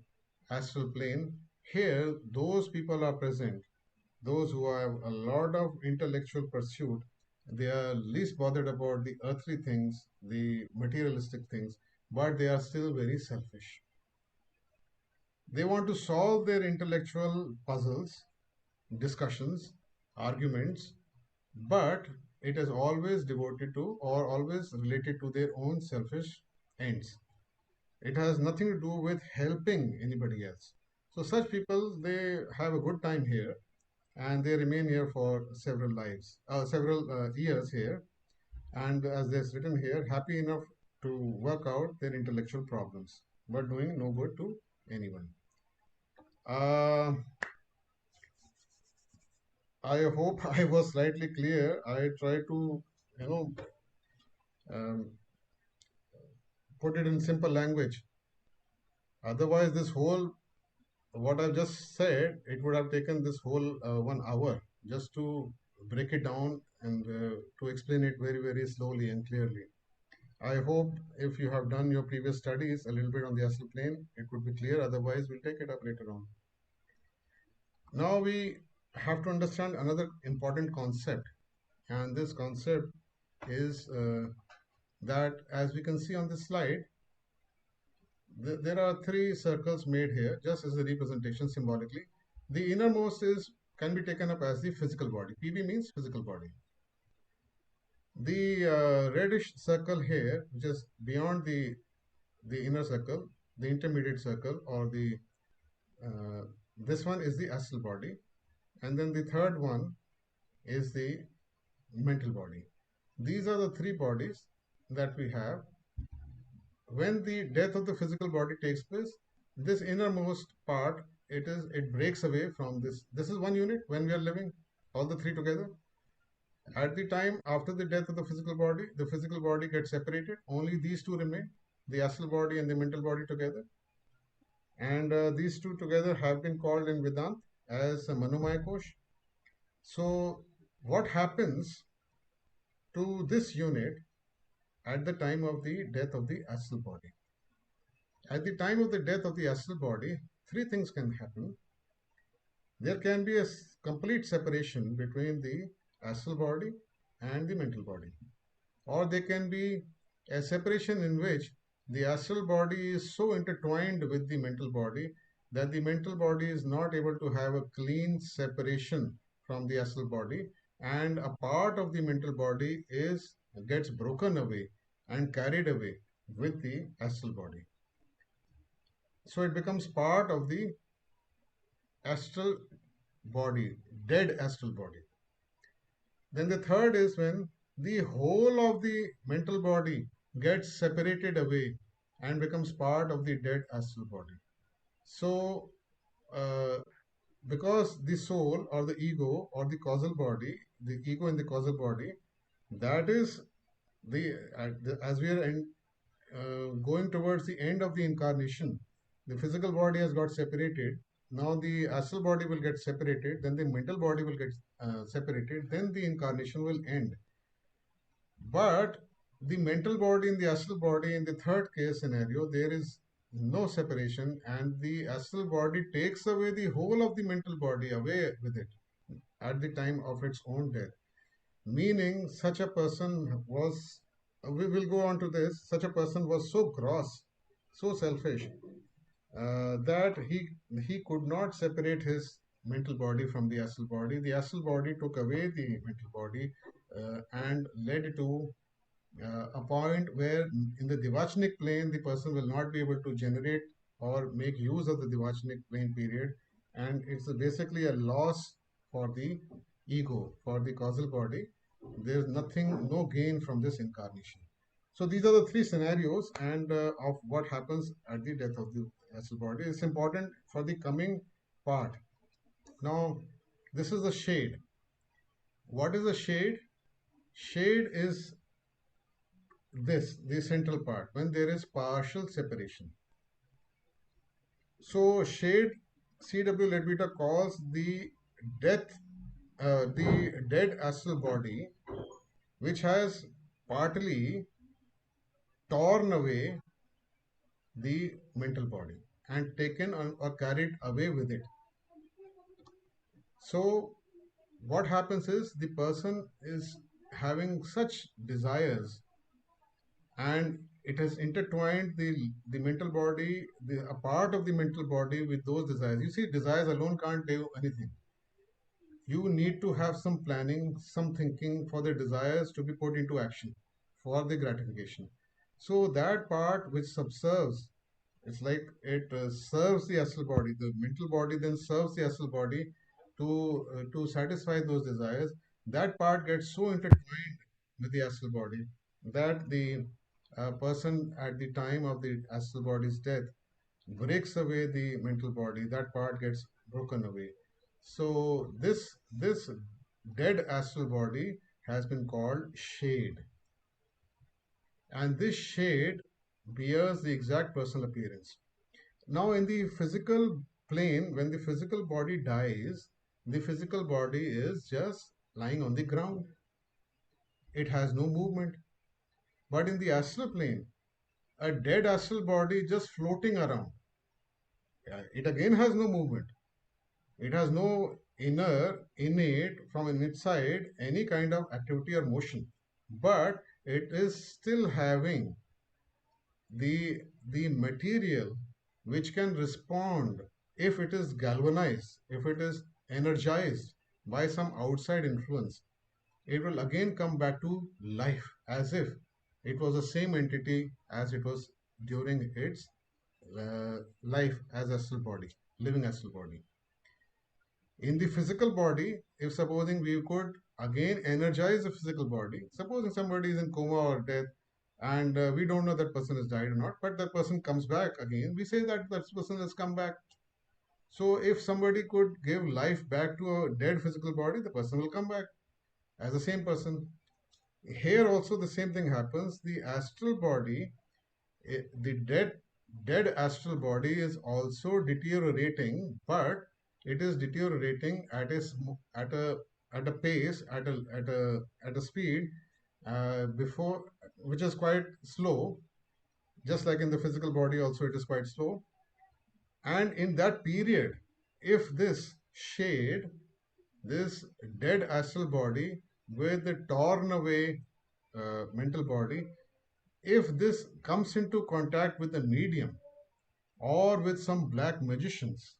astral plane, here those people are present, those who have a lot of intellectual pursuit. They are least bothered about the earthly things, the materialistic things, but they are still very selfish. They want to solve their intellectual puzzles, discussions, arguments, but it is always devoted to or always related to their own selfish ends. It has nothing to do with helping anybody else. So such people, they have a good time here and they remain here for several years here. and as there's written here, happy enough to work out their intellectual problems, but doing no good to anyone. Uh, I hope I was slightly clear. I try to, you know, um, put it in simple language. Otherwise, this whole what I've just said, it would have taken this whole 1 hour just to break it down and to explain it very, very slowly and clearly. I hope if you have done your previous studies a little bit on the astral plane, it would be clear. Otherwise, we'll take it up later on. Now we have to understand another important concept, and this concept is that, as we can see on this slide, there are three circles made here, just as a representation symbolically. The innermost is can be taken up as the physical body. PB means physical body. The reddish circle here, which is beyond the inner circle, the intermediate circle, or the this one is the astral body, and then the third one is the mental body. These are the three bodies that we have. When the death of the physical body takes place, this innermost part, it breaks away from this. This is one unit when we are living, all the three together. At the time after the death of the physical body gets separated. Only these two remain, the astral body and the mental body together. And these two together have been called in Vedanta as Manomaya Kosh. So, what happens to this unit at the time of the death of the astral body? At the time of the death of the astral body, three things can happen. There can be a complete separation between the astral body and the mental body, or there can be a separation in which the astral body is so intertwined with the mental body that the mental body is not able to have a clean separation from the astral body, and a part of the mental body is gets broken away and carried away with the astral body. So it becomes part of the astral body, dead astral body. Then the third is when the whole of the mental body gets separated away and becomes part of the dead astral body. So, uh, because the soul or the ego or the causal body, the ego in the causal body, that is as we are going towards the end of the incarnation, the physical body has got separated. Now the astral body will get separated, then the mental body will get separated, then the incarnation will end. But the mental body and the astral body, in the third case scenario, there is no separation, and the astral body takes away the whole of the mental body away with it at the time of its own death. Meaning, such a person was, we will go on to this, such a person was so gross, so selfish, that he could not separate his mental body from the astral body. The astral body took away the mental body and led to a point where in the Devachnik plane, the person will not be able to generate or make use of the Devachnik plane period. And it's basically a loss for the ego, for the causal body. There's nothing, no gain from this incarnation. So these are the three scenarios and of what happens at the death of the astral body. It's important for the coming part. Now, this is the shade. What is the shade? Shade is the central part, when there is partial separation. So shade, C.W. Leadbeater calls death, the dead astral body, which has partly torn away the mental body and taken or carried away with it. So what happens is the person is having such desires, and it has intertwined the mental body, a part of the mental body with those desires. You see, desires alone can't do anything. You need to have some planning, some thinking for the desires to be put into action for the gratification. So that part which subserves, it's like it serves the astral body. The mental body then serves the astral body to satisfy those desires. That part gets so intertwined with the astral body, that the person at the time of the astral body's death breaks away the mental body, that part gets broken away. So this dead astral body has been called shade, and this shade bears the exact personal appearance. Now, in the physical plane, when the physical body dies, the physical body is just lying on the ground. It has no movement. But in the astral plane, a dead astral body just floating around. It again has no movement. It has no innate, from inside, any kind of activity or motion. But it is still having the material which can respond if it is galvanized, if it is energized by some outside influence. It will again come back to life as if it was the same entity as it was during its life as astral body, living astral body. In the physical body, if supposing we could again energize the physical body, supposing somebody is in coma or death, and we don't know that person has died or not, but that person comes back again, we say that that person has come back. So if somebody could give life back to a dead physical body, the person will come back as the same person. Here also the same thing happens. The astral body, the dead astral body is also deteriorating, but it is deteriorating at a pace, at a speed before, which is quite slow. Just like in the physical body, also it is quite slow. And in that period, if this shade, this dead astral body with the torn away mental body, if this comes into contact with the medium or with some black magicians,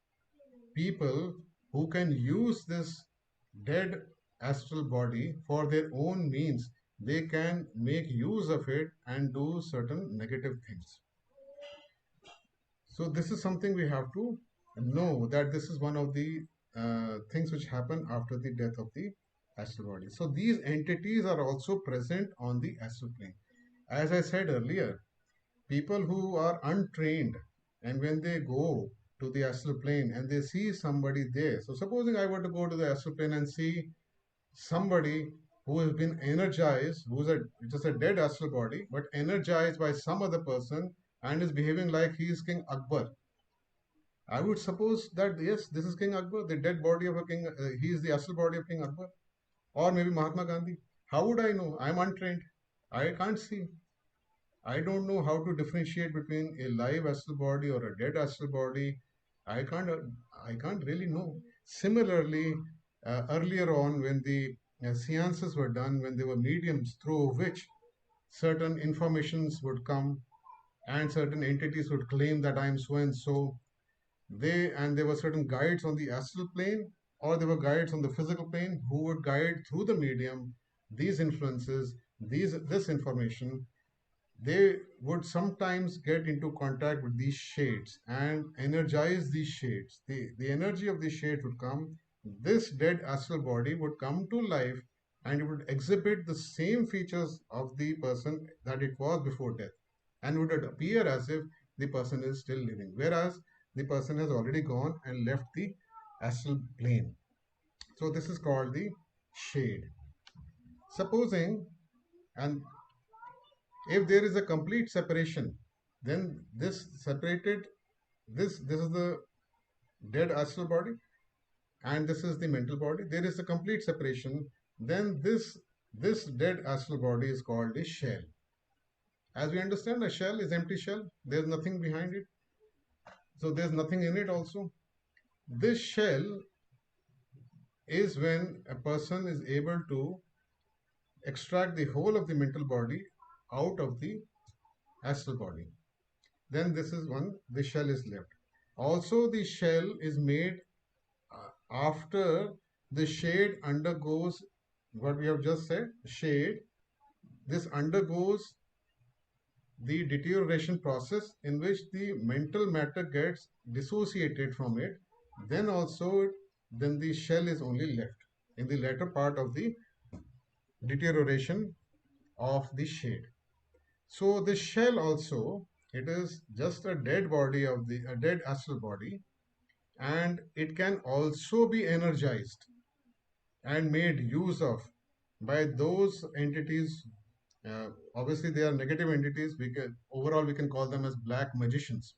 people who can use this dead astral body for their own means, they can make use of it and do certain negative things. So this is something we have to know, that this is one of the things which happen after the death of the astral body. So these entities are also present on the astral plane. As I said earlier, people who are untrained, and when they go to the astral plane and they see somebody there. So supposing I were to go to the astral plane and see somebody who has been energized, who's just a dead astral body, but energized by some other person and is behaving like he is King Akbar. I would suppose that yes, this is King Akbar, the dead body of a king. He is the astral body of King Akbar, or maybe Mahatma Gandhi. How would I know? I'm untrained. I can't see. I don't know how to differentiate between a live astral body or a dead astral body. I can't. I can't really know. Similarly, earlier on, when the seances were done, when there were mediums through which certain informations would come and certain entities would claim that I am so and so, there were certain guides on the astral plane, or there were guides on the physical plane who would guide through the medium these influences, this information. They would sometimes get into contact with these shades and energize these shades. The energy of these shades would come, this dead astral body would come to life, and it would exhibit the same features of the person that it was before death, and would appear as if the person is still living, whereas the person has already gone and left the astral plane. So this is called the shade. Supposing, and if there is a complete separation, then this is the dead astral body, and this is the mental body. There is a complete separation. Then this dead astral body is called a shell. As we understand, a shell is empty shell. There's nothing behind it. So there's nothing in it also. This shell is when a person is able to extract the whole of the mental body out of the astral body. Then this is one, the shell is left. Also, the shell is made after the shade undergoes what we have just said, shade. This undergoes the deterioration process in which the mental matter gets dissociated from it. Then also, the shell is only left in the latter part of the deterioration. of the shade. So the shell also, it is just a dead body of the a dead astral body, and it can also be energized and made use of by those entities. Obviously, they are negative entities. Overall we can call them as black magicians,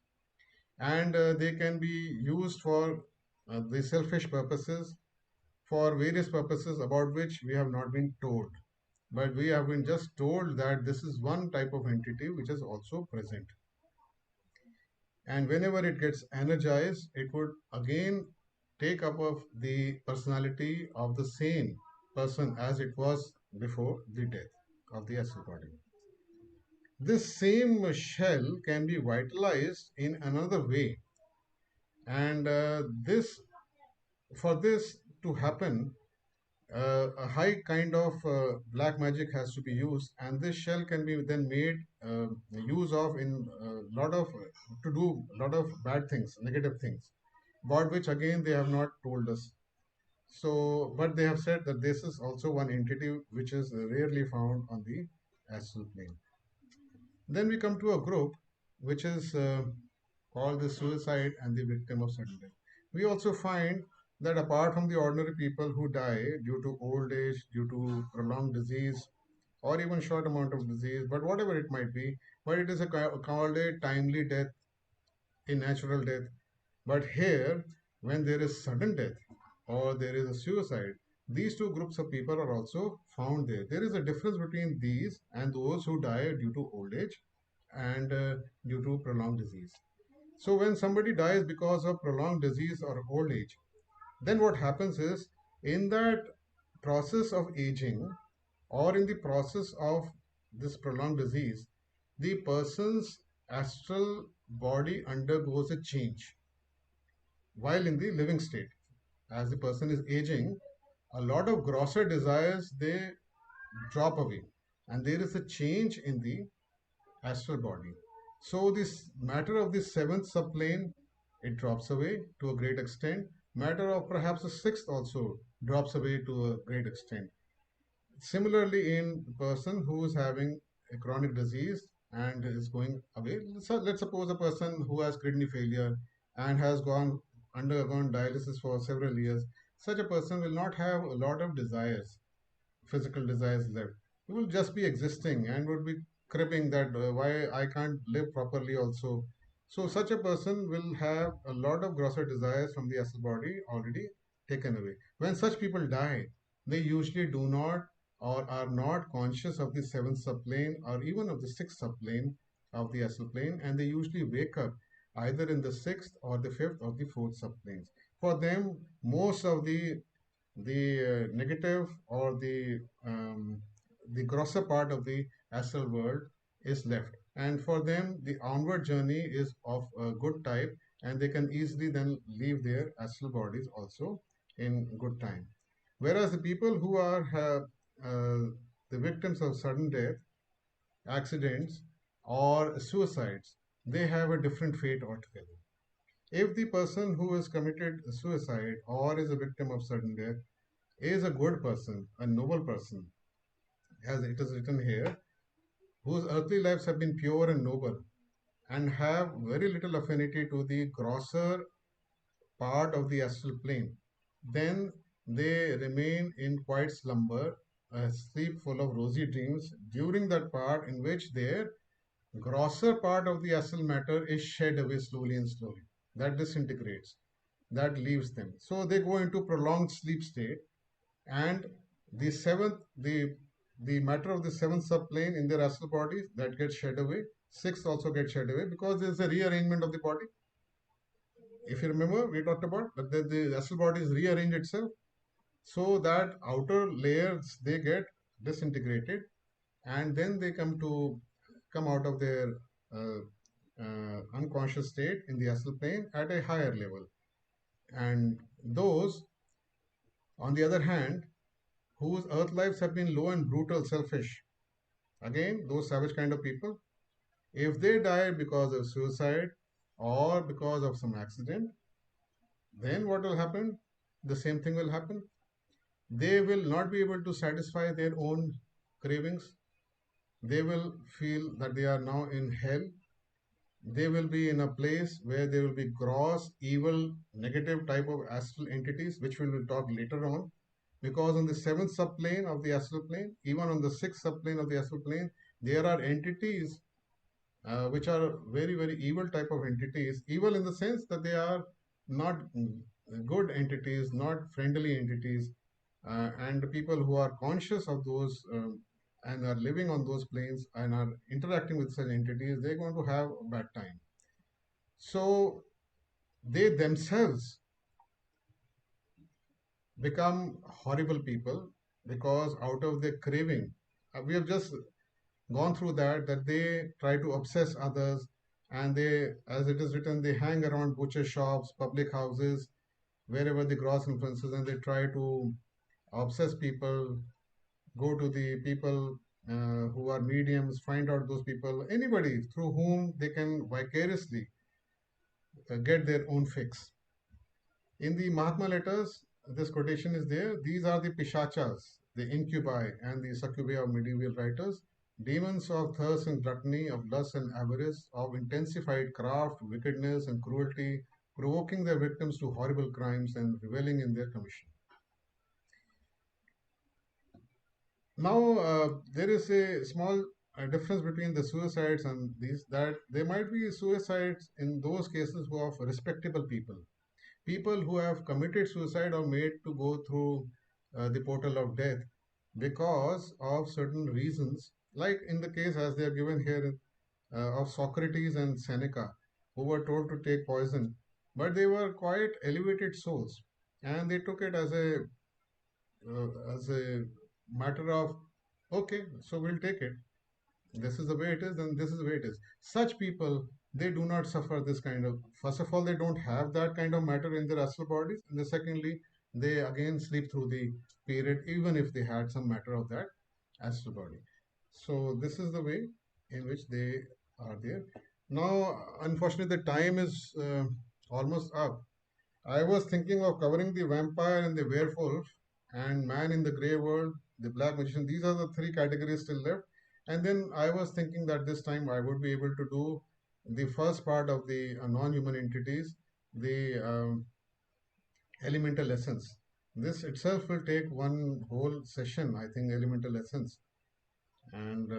and they can be used for the selfish purposes, for various purposes about which we have not been told. But we have been just told that this is one type of entity which is also present. And whenever it gets energized, it would again take up of the personality of the same person as it was before the death of the astral body. This same shell can be vitalized in another way, and this for this to happen, a high kind of black magic has to be used, and this shell can be then made use of in a lot of to do a lot of bad things, negative things, about which again they have not told us. So, but they have said that this is also one entity which is rarely found on the astral plane. Then we come to a group which is called the suicide and the victim of sudden death. We also find that apart from the ordinary people who die due to old age, due to prolonged disease, or even short amount of disease, but whatever it might be, but it is called a timely death, a natural death. But here, when there is sudden death or there is a suicide, these two groups of people are also found there. There is a difference between these and those who die due to old age and due to prolonged disease. So, when somebody dies because of prolonged disease or old age, then what happens is in that process of aging or in the process of this prolonged disease, the person's astral body undergoes a change while in the living state. As the person is aging, a lot of grosser desires they drop away, and there is a change in the astral body. So this matter of the seventh subplane, it drops away to a great extent. Matter of perhaps the sixth also drops away to a great extent. Similarly, in a person who is having a chronic disease and is going away, so let's suppose a person who has kidney failure and has gone undergone dialysis for several years, such a person will not have a lot of desires, physical desires left. He will just be existing and would be cribbing that why I can't live properly also. So such a person will have a lot of grosser desires from the astral body already taken away. When such people die, they usually do not or are not conscious of the seventh subplane or even of the sixth subplane of the astral plane, and they usually wake up either in the sixth or the fifth or the fourth subplanes. For them, most of the negative or the grosser part of the astral world is left, and for them the onward journey is of a good type, and they can easily then leave their astral bodies also in good time. Whereas the people who are the victims of sudden death, accidents, or suicides, they have a different fate altogether. If the person who has committed suicide or is a victim of sudden death is a good person, a noble person, as it is written here, whose earthly lives have been pure and noble, and have very little affinity to the grosser part of the astral plane, then they remain in quiet slumber, a sleep full of rosy dreams during that part in which their grosser part of the astral matter is shed away slowly and slowly. That disintegrates, that leaves them. So they go into prolonged sleep state, and the seventh the matter of the seventh subplane in their astral bodies that gets shed away, sixth also gets shed away because there's a rearrangement of the body. If you remember, we talked about that the astral body is rearranged itself, so that outer layers they get disintegrated, and then they come out of their unconscious state in the astral plane at a higher level. And those, on the other hand, whose earth lives have been low and brutal, selfish, again, those savage kind of people, if they die because of suicide or because of some accident, then what will happen? The same thing will happen. They will not be able to satisfy their own cravings. they will feel that they are now in hell. They will be in a place where there will be gross, evil, negative type of astral entities, which we will talk later on. Because on the seventh subplane of the astral plane, even on the sixth subplane of the astral plane, there are entities which are very, very evil type of entities. Evil in the sense that they are not good entities, not friendly entities, and the people who are conscious of those and are living on those planes and are interacting with such entities, they're going to have a bad time. So they themselves become horrible people because out of their craving, we have just gone through that they try to obsess others, and they, as it is written, they hang around butcher shops, public houses, wherever the gross influences, and they try to obsess people, go to the people who are mediums, find out those people, anybody through whom they can vicariously get their own fix. In the Mahatma letters, this quotation is there. These are the pishachas, the incubi and the succubi of medieval writers, demons of thirst and gluttony, of lust and avarice, of intensified craft, wickedness, and cruelty, provoking their victims to horrible crimes and reveling in their commission. Now, there is a small difference between the suicides and these, that there might be suicides in those cases who are of respectable people. People who have committed suicide are made to go through the portal of death because of certain reasons, like in the case as they are given here of Socrates and Seneca, who were told to take poison, but they were quite elevated souls, and they took it as a matter of, okay, so we'll take it, this is the way it is, and this is the way it is. Such people, they do not suffer this kind of, first of all, they don't have that kind of matter in their astral bodies, and secondly, they again sleep through the period even if they had some matter of that astral body. So this is the way in which they are there. Now unfortunately the time is almost up. I was thinking of covering the vampire and the werewolf and man in the grey world, the black magician. These are the three categories still left. And then I was thinking that this time I would be able to do the first part of the non-human entities, the elemental essence. This itself will take one whole session, I think, elemental essence, and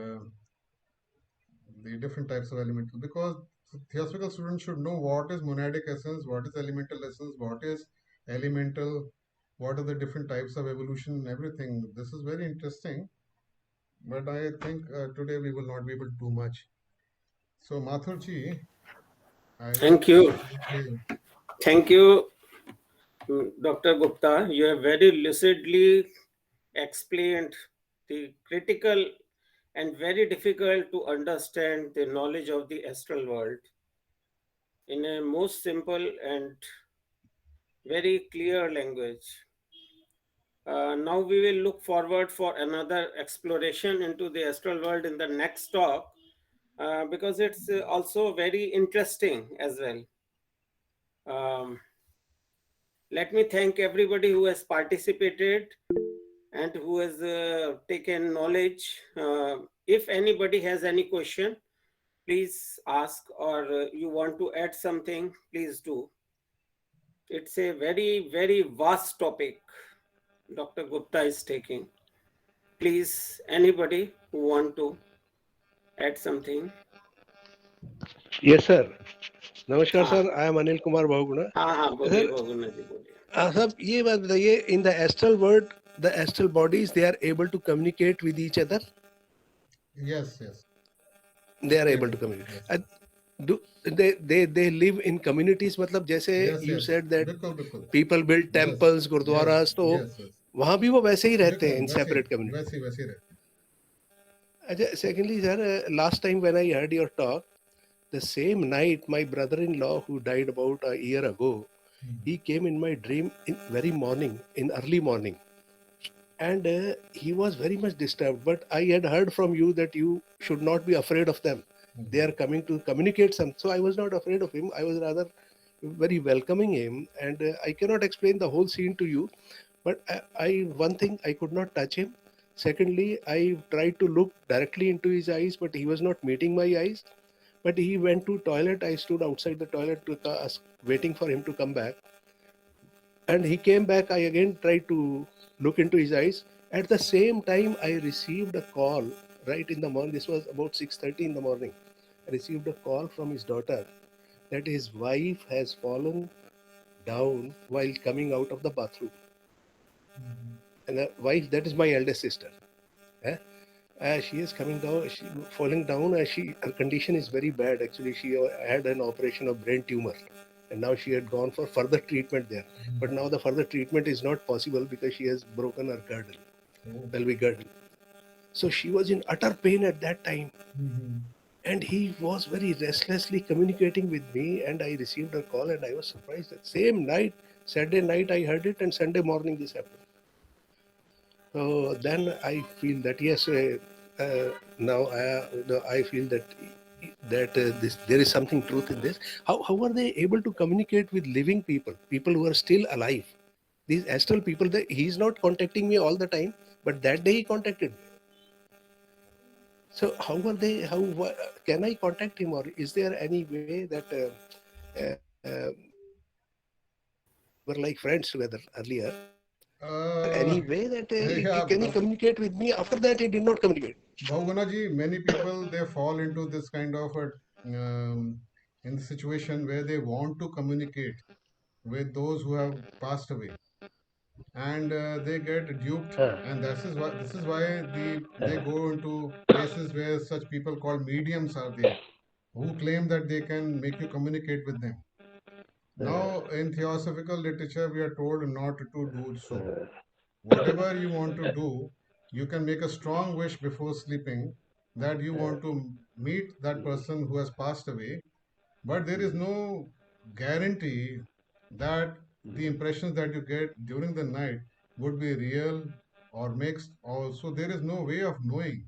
the different types of elemental, because theosophical students should know what is monadic essence, what is elemental essence, what is elemental, what are the different types of evolution and everything. This is very interesting, but I think today we will not be able to do much. So Mathurji, I will Thank you. let you. Thank you, Dr. Gupta. You have very lucidly explained the critical and very difficult to understand the knowledge of the astral world in a most simple and very clear language. Now we will look forward for another exploration into the astral world in the next talk, because it's also very interesting as well. Um, Let me thank everybody who has participated and who has taken knowledge. If anybody has any question, please ask, or you want to add something, please do. It's a very, very vast topic Dr. Gupta is taking. Please, anybody who want to add something. Yes, sir. नमस्कार हाँ sir, I am Anil Kumar Bahuguna. हाँ हाँ बोलिए sir, Bahuguna ji बोलिए. साहब ये बात बताइए, in the astral world the astral bodies they are able to communicate with each other. Yes, yes, they are they able do. To Yes, communicate. Do they live in communities? मतलब जैसे yes, you yes. said that बिल्कुल बिल्कुल. people build Yes, temples, yes, गुरुद्वारास, तो yes, yes. वहाँ भी वो वैसे ही रहते हैं बिल्कुल इन सेपरेट कम्युनिटी. वैसे वैसे ही रहते अच्छा, secondly sir, last time when I heard your talk, the same night my brother-in-law who died about a year ago, हैं. he came in my dream in very morning, in early morning, and he was very much disturbed, but I had heard from you that you should not be afraid of them. They are coming to communicate some, so I was not afraid of him. I was rather very welcoming him, and I cannot explain the whole scene to you, but I one thing, I could not touch him. Secondly, I tried to look directly into his eyes, but he was not meeting my eyes. But he went to toilet. I stood outside the toilet waiting for him to come back. And he came back. I again tried to look into his eyes. At the same time, I received a call right in the morning. This was about 6:30 in the morning. I received a call from his daughter that his wife has fallen down while coming out of the bathroom. And the wife, that is my eldest sister. Eh? She is coming down, falling down. Her condition is very bad. Actually, she had an operation of brain tumor, and now she had gone for further treatment there. But now the further treatment is not possible because she has broken her girdle, pelvic girdle. So she was in utter pain at that time. And he was very restlessly communicating with me, and I received a call, and I was surprised. That same night, Saturday night, I heard it, and Sunday morning this happened. So then I feel that yes, now I feel that there is something truth in this. How are they able to communicate with living people who are still alive? These astral people, he's not contacting me all the time, but that day he contacted me. So how are they? Can I contact him, or is there any way that we were like friends together earlier? Is there any way that Yeah, can he communicate with me? After that, he did not communicate. Bhagwanaji, many people they fall into this kind of in the situation where they want to communicate with those who have passed away, and they get duped, Uh, and this is why they go into places where such people called mediums are there, who claim that they can make you communicate with them. Now, in theosophical literature, we are told not to do so. Whatever you want to do, you can make a strong wish before sleeping that you want to meet that person who has passed away, but there is no guarantee that the impressions that you get during the night would be real or mixed. Also, there is no way of knowing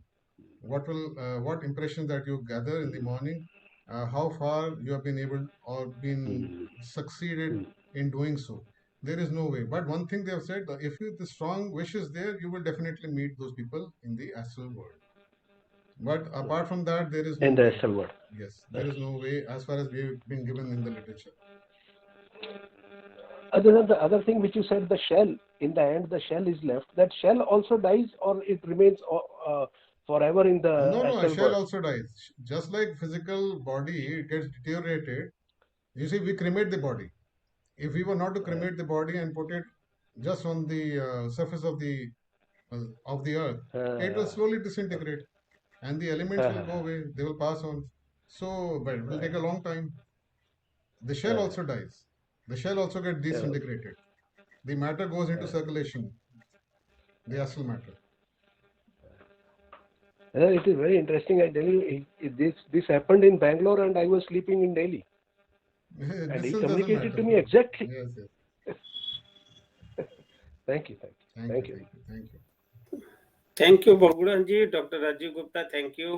what impressions that you gather in the morning, how far you have been able or been succeeded in doing so. There is no way. But one thing they have said, if you the strong wish is there, you will definitely meet those people in the astral world. But apart from that, there is in no the way. astral world. Yes, there is no way as far as we've been given in the literature. Other than the other thing which you said, the shell, in the end, the shell is left. That shell also dies, or it remains forever in the No, no, a astral shell world. also dies. Just like physical body, it gets deteriorated. You see, we cremate the body. If we were not to cremate the body and put it just on the surface of the earth, it will Uh, slowly disintegrate, and the elements will go away. They will pass on. So, but it will take a long time. The shell also dies. The shell also gets yeah. disintegrated. The matter goes into circulation. The astral matter. It is very interesting. I tell you, this happened in Bangalore, and I was sleeping in Delhi, and he Distance doesn't communicated matter. to me exactly. Yes, yes. Thank you, thank you, Thank you, thank you. thank you, thank you. Thank you बगुड़न ji, doctor Rajiv Gupta, thank you.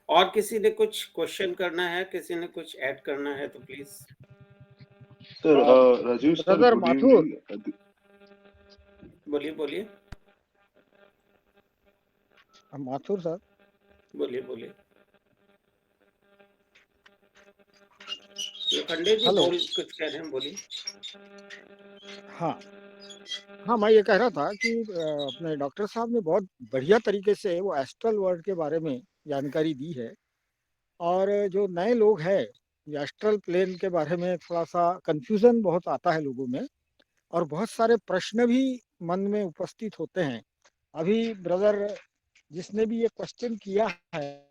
और किसी ने कुछ question करना है, किसी ने कुछ ऐड करना है तो please. Sir, Rajiv sir, Brother good Mathur, evening. बोलिए बोलिए Mathur sir. बोलिए बोलिए। लोखंडे जी हेलो। कुछ कह रहे हैं, बोलिए। हाँ हाँ, मैं ये कह रहा था कि अपने डॉक्टर साहब ने बहुत बढ़िया तरीके से वो एस्ट्रल वर्ल्ड के बारे में जानकारी दी है, और जो नए लोग हैं, ये एस्ट्रल प्लेन के बारे में थोड़ा सा कंफ्यूजन बहुत आता है लोगों में, और बहुत सारे प्रश्न भी मन में उपस्थित होते हैं। अभी ब्रदर जिसने भी ये क्वेश्चन किया है,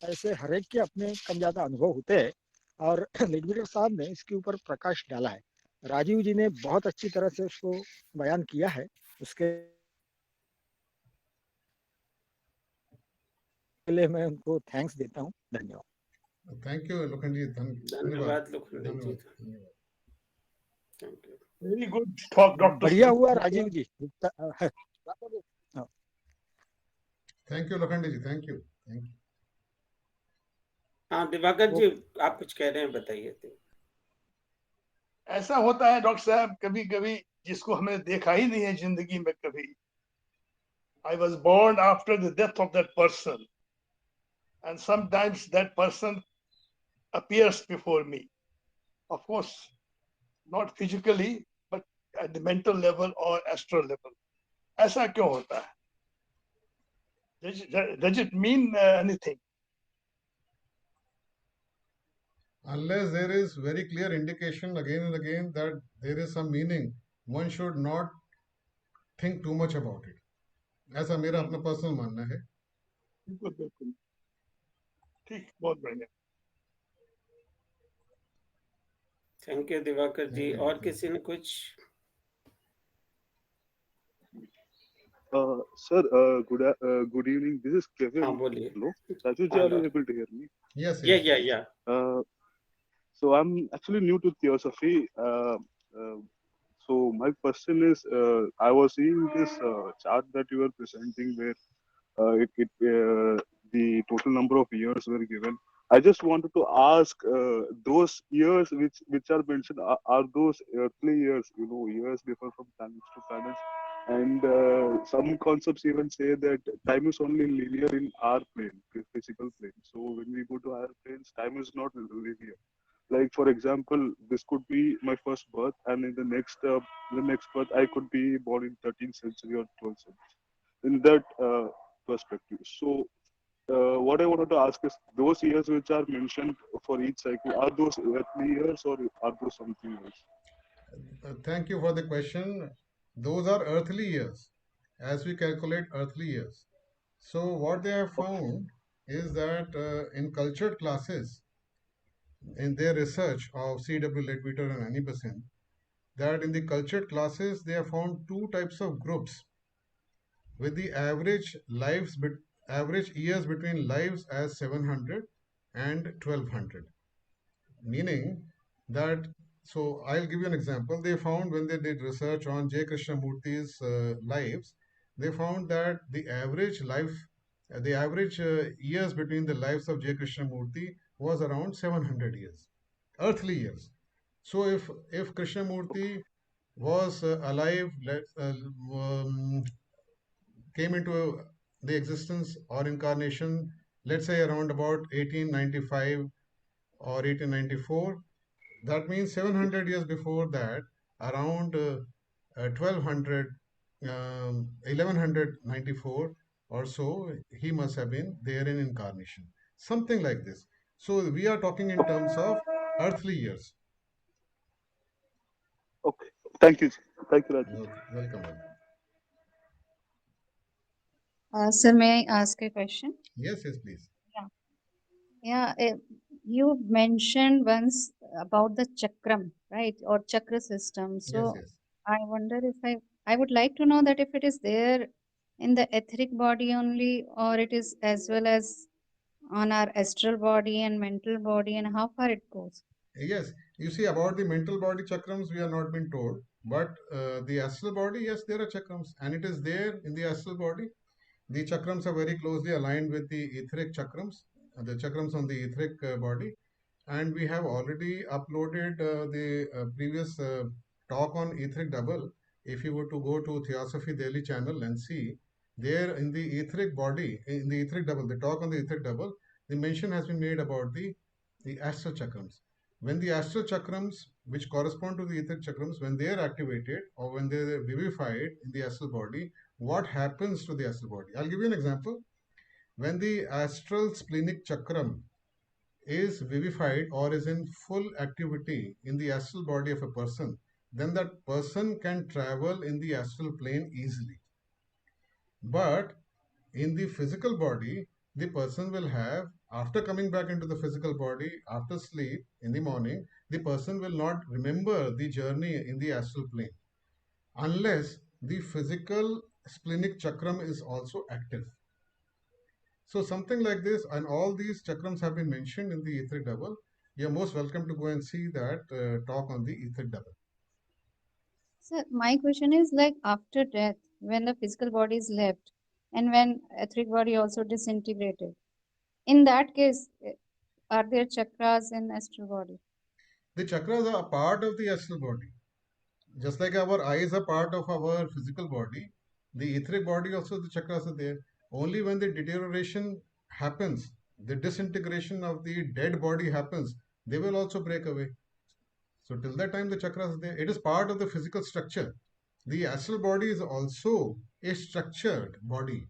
ऐसे हर एक के अपने कम ज़्यादा अनुभव होते हैं, और लीडबीटर साहब ने इसके ऊपर प्रकाश डाला है। राजीव जी ने बहुत अच्छी तरह से उसको बयान किया है, उसके लिए मैं उनको थैंक्स देता हूँ। धन्यवाद। थैंक यू लोखंड जी, धन्यवाद, धन्यवाद लोखंडे जी, धन्यवाद, धन्यवाद। Thank you. Very good talk, Dr. बढ़िया हुआ राजीव जी। थैंक यू लोखंड जी, थैंक यू, थैंक यू। हाँ दिवाकर जी, आप कुछ कह रहे हैं, बताइए। ऐसा होता है डॉक्टर साहब कभी कभी जिसको हमने देखा ही नहीं है जिंदगी में कभी. I was born after the death of that person, and sometimes that person appears before me. Of course, not physically, but at the mental level or astral level. ऐसा क्यों होता है? Does it mean anything? Unless there is very clear indication again and again that there is some meaning, one should not think too much about it. ऐसा मेरा अपना personal मानना है. बिल्कुल बिल्कुल ठीक, बहुत बढ़िया. Thank you Diwakar ji. Thank you. और किसी ने कुछ? Sir, good evening. This is Kevin. हाँ बोलिए. Hello, Raju ji, हाँ are you Lord. able to hear me? Yes, Yeah, yes. yeah, yeah. So I'm actually new to Theosophy. So my question is, I was seeing this chart that you were presenting where the total number of years were given. I just wanted to ask those years which are mentioned are those earthly years, you know, years differ from planets to planets, and some concepts even say that time is only linear in our plane, the physical plane. So when we go to higher planes, time is not linear. Like for example, this could be my first birth, and in the next birth, I could be born in 13th century or 12th century. In that perspective, so what I wanted to ask is, those years which are mentioned for each cycle, are those earthly years or are those something else? Thank you for the question. Those are earthly years, as we calculate earthly years. So what they have Okay. found is that in cultured classes, in their research of C.W. Leadbeater and Inhabitants, that in the cultured classes they have found two types of groups with the average years between lives as 700 and 1200, meaning that, so I'll give you an example. They found when they did research on J. Krishnamurti's lives, they found that the average years between the lives of J. Krishnamurti was around 700 years, earthly years. So if Krishnamurti was alive, came into the existence or incarnation, let's say around about 1895 or 1894, that means 700 years before that, around 1200, 1194 or so, he must have been there in incarnation. Something like this. So we are talking in terms of earthly years. Okay. Thank you. Thank you, Raju. Okay, welcome. Sir, may I ask a question? Yes, yes, please. Yeah, you mentioned once about the chakram, right, or chakra system. Yes, So yes. I wonder if I would like to know that if it is there in the etheric body only, or it is as well as on our astral body and mental body, and how far it goes. Yes, you see, about the mental body chakrams, we are not been told, but the astral body, yes, there are chakrams, and it is there in the astral body. The chakrams are very closely aligned with the etheric chakrams, the chakrams on the etheric body, and we have already uploaded the previous talk on etheric double. If you were to go to Theosophy Daily channel and see, there in the etheric body, in the etheric double, the talk on the etheric double, the mention has been made about the astral chakrams. When the astral chakrams, which correspond to the etheric chakrams, when they are activated or when they are vivified in the astral body, what happens to the astral body? I'll give you an example. When the astral splenic chakram is vivified or is in full activity in the astral body of a person, then that person can travel in the astral plane easily. But in the physical body, the person will have, after coming back into the physical body, after sleep in the morning, the person will not remember the journey in the astral plane unless the physical splenic chakram is also active. So something like this, and all these chakrams have been mentioned in the etheric double. You're most welcome to go and see that talk on the etheric double. So my question is like after death, when the physical body is left, and when etheric body also disintegrated. In that case, are there chakras in astral body? The chakras are a part of the astral body. Just like our eyes are part of our physical body, the etheric body also, the chakras are there. Only when the deterioration happens, the disintegration of the dead body happens, they will also break away. So till that time, the chakras are there. It is part of the physical structure. The astral body is also a structured body.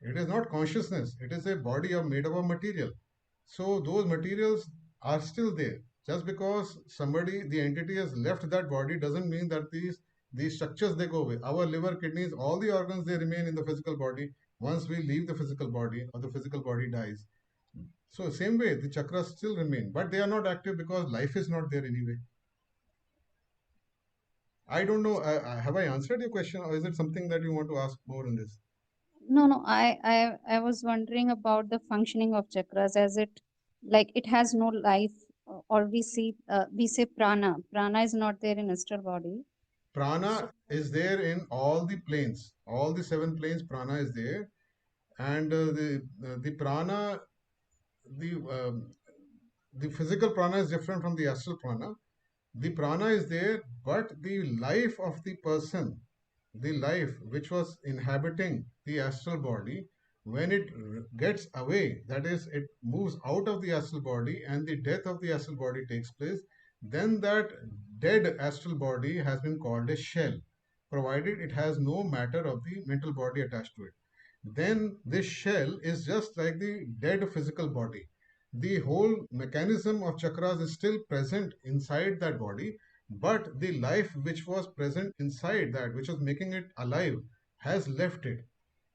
It is not consciousness. It is a body made up of material. So those materials are still there. Just because somebody, the entity has left that body, doesn't mean that these structures they go away. Our liver, kidneys, all the organs they remain in the physical body once we leave the physical body or the physical body dies. So same way, the chakras still remain, but they are not active because life is not there anyway. I don't know. Have I answered your question, or is it something that you want to ask more in this? No. I was wondering about the functioning of chakras, as it, like, it has no life, or we say prana. Prana is not there in astral body. So Prana is there in all the planes, all the 7 planes. Prana is there, and the prana, the the physical prana is different from the astral prana. The prana is there, but the life of the person, the life which was inhabiting the astral body, when it gets away, that is, it moves out of the astral body and the death of the astral body takes place, then that dead astral body has been called a shell, provided it has no matter of the mental body attached to it. Then this shell is just like the dead physical body. The whole mechanism of chakras is still present inside that body, but the life which was present inside that, which was making it alive, has left it.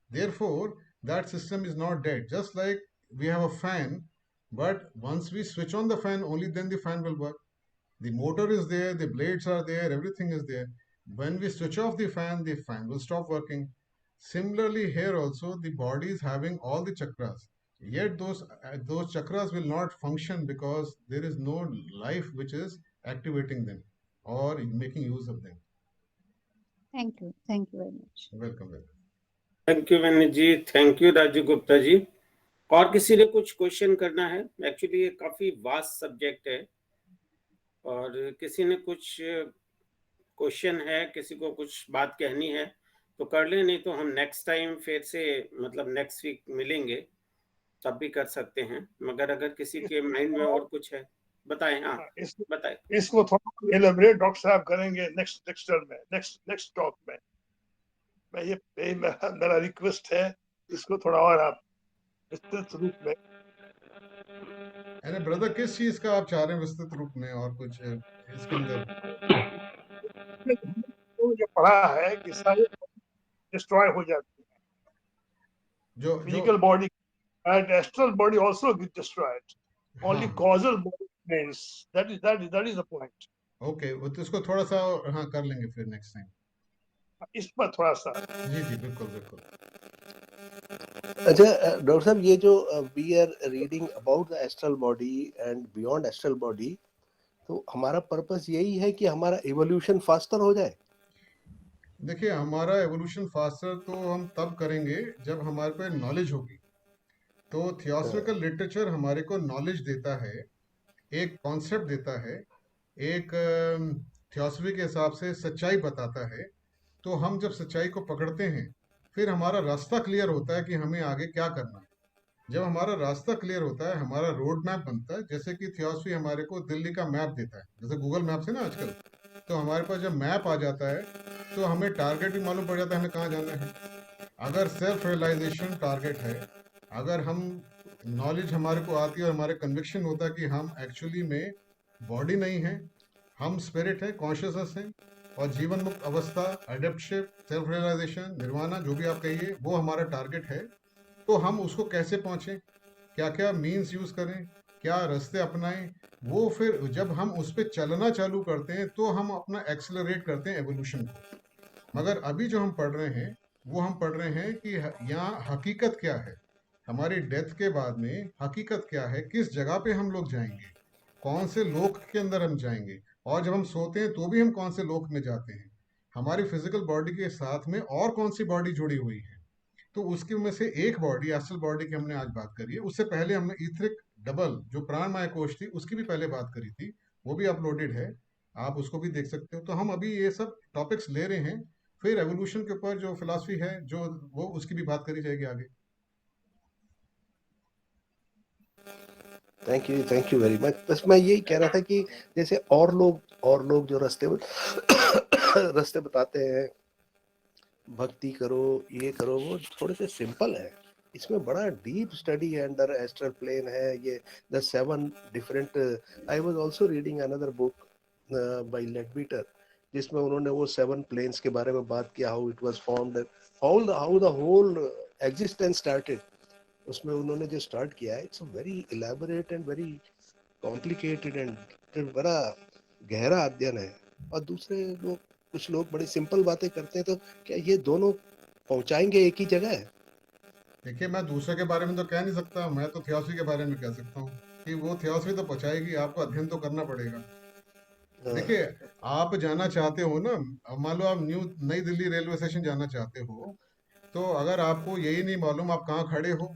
Therefore, that system is not dead. Just like we have a fan, but once we switch on the fan, only then the fan will work. The motor is there, the blades are there, everything is there. When we switch off the fan will stop working. Similarly, here also the body is having all the chakras. Yet those chakras will not function because there is no life which is activating them or making use of them. thank you very much. Welcome, welcome. Thank you वैन्य ji, thank you Rajiv Gupta ji. और किसी ने कुछ question करना है? Actually ये काफी vast subject है, और किसी ने कुछ क्वेश्चन है, किसी को कुछ बात कहनी है तो कर ले, नहीं तो हम नेक्स्ट टाइम फिर से, मतलब नेक्स्ट वीक मिलेंगे, तब भी कर सकते हैं. मगर अगर किसी के माइंड में और कुछ है बताएं. हाँ, बताएं. इसको थोड़ा एलेबरेट डॉक्टर साहब करेंगे नेक्स्ट लेक्चर में, नेक्स्ट टॉक में. मैं ये मेरा रिक्वेस्ट है, इसको थोड़ा और आप विस्तृत रूप में. अरे ब्रदर, किस चीज का आप चाह रहे हैं विस्तृत रूप में, और कुछ इसके अंदर जो पढ़ा है कि सारे डिस्ट्रॉय हो जाती है, जो physical body and astral body also get destroyed. Only causal body remains. That is the point. Okay, तो इसको थोड़ा सा हाँ कर लेंगे फिर नेक्स्ट टाइम. इस पर थोड़ा सा. जी जी, बिल्कुल बिल्कुल. अच्छा डॉक्टर साहब, ये जो we are reading about the astral body and beyond astral body, तो हमारा पर्पस यही है कि हमारा एवोल्यूशन फास्टर हो जाए. देखिए, हमारा एवोल्यूशन फास्टर तो हम तब करेंगे जब हमारे पे नॉलेज होगी. तो थियोसॉफिकल लिटरेचर हमारे को नॉलेज देता है, एक कॉन्सेप्ट देता है, एक थियोसॉफी के हिसाब से सच्चाई बताता है. तो हम जब सच्चाई को पकड़ते हैं, फिर हमारा रास्ता क्लियर होता है कि हमें आगे क्या करना है. जब हमारा रास्ता क्लियर होता है, हमारा रोड मैप बनता है. जैसे कि थियोसॉफी हमारे को दिल्ली का मैप देता है, जैसे गूगल मैप से ना आजकल, तो हमारे पास जब मैप आ जाता है तो हमें टारगेट भी मालूम पड़ जाता है हमें कहाँ जाना है. अगर सेल्फ रियलाइजेशन टारगेट है, अगर हम नॉलेज हमारे को आती है और हमारे कन्विक्शन होता है कि हम एक्चुअली में बॉडी नहीं है, हम स्पिरिट है, कॉन्शियसनेस है, और जीवन मुक्त अवस्था, अडेप्टशिप, सेल्फ रियलाइजेशन, निर्वाणा, जो भी आप कहिए, वो हमारा टारगेट है. तो हम उसको कैसे पहुंचे, क्या क्या मीन्स यूज करें, क्या रास्ते अपनाएं, वो फिर जब हम उस पर चलना चालू करते हैं तो हम अपना एक्सेलरेट करते हैं एवोल्यूशन को. मगर अभी जो हम पढ़ रहे हैं, वो हम पढ़ रहे हैं कि यहाँ हकीकत क्या है, हमारी डेथ के बाद में हकीकत क्या है, किस जगह पे हम लोग जाएंगे, कौन से लोक के अंदर हम जाएंगे, और जब हम सोते हैं तो भी हम कौन से लोक में जाते हैं, हमारी फिजिकल बॉडी के साथ में और कौन सी बॉडी जुड़ी हुई है. तो उसके में से एक बॉडी, एस्ट्रल बॉडी की हमने आज बात करी है. उससे पहले हमने ईथरिक डबल जो प्राणमय कोश थी उसकी भी पहले बात करी थी. वो भी अपलोडेड है, आप उसको भी देख सकते हो। तो हम अभी ये सब टॉपिक्स ले रहे हैं, फिर एवोल्यूशन के ऊपर जो फिलॉसफी है जो वो उसकी भी बात करी जाएगी आगे। Thank you very much. बस मैं यही कह रहा था कि जैसे और लोग जो रास्ते रास्ते बताते हैं, भक्ति करो, ये करो, वो थोड़े से सिंपल है। इसमें बड़ा डीप स्टडी है, अंडर एस्ट्रल प्लेन है, ये the 7 different. I was also reading another book by Leadbeater, जिसमें उन्होंने वो 7 प्लेन्स के बारे में बात किया, how it was formed, how the whole existence started. उसमें उन्होंने जो स्टार्ट किया है, it's very elaborate and very complicated and बड़ा गहरा अध्ययन है। और दूसरे लोग, कुछ लोग बड़ी सिंपल बातें करते हैं, तो क्या ये दोनों पहुंचाएंगे एक ही जगह है? देखिए, मैं दूसरे के बारे में तो कह नहीं सकता, मैं तो थियोसफी के बारे में कह सकता हूँ कि वो थियोसफी तो पहुंचाएगी, आपको अध्ययन तो करना पड़ेगा। देखिए, आप जाना चाहते हो ना, अब मान लो आप नई दिल्ली रेलवे स्टेशन जाना चाहते हो, तो अगर आपको यही नहीं मालूम आप कहाँ खड़े हो,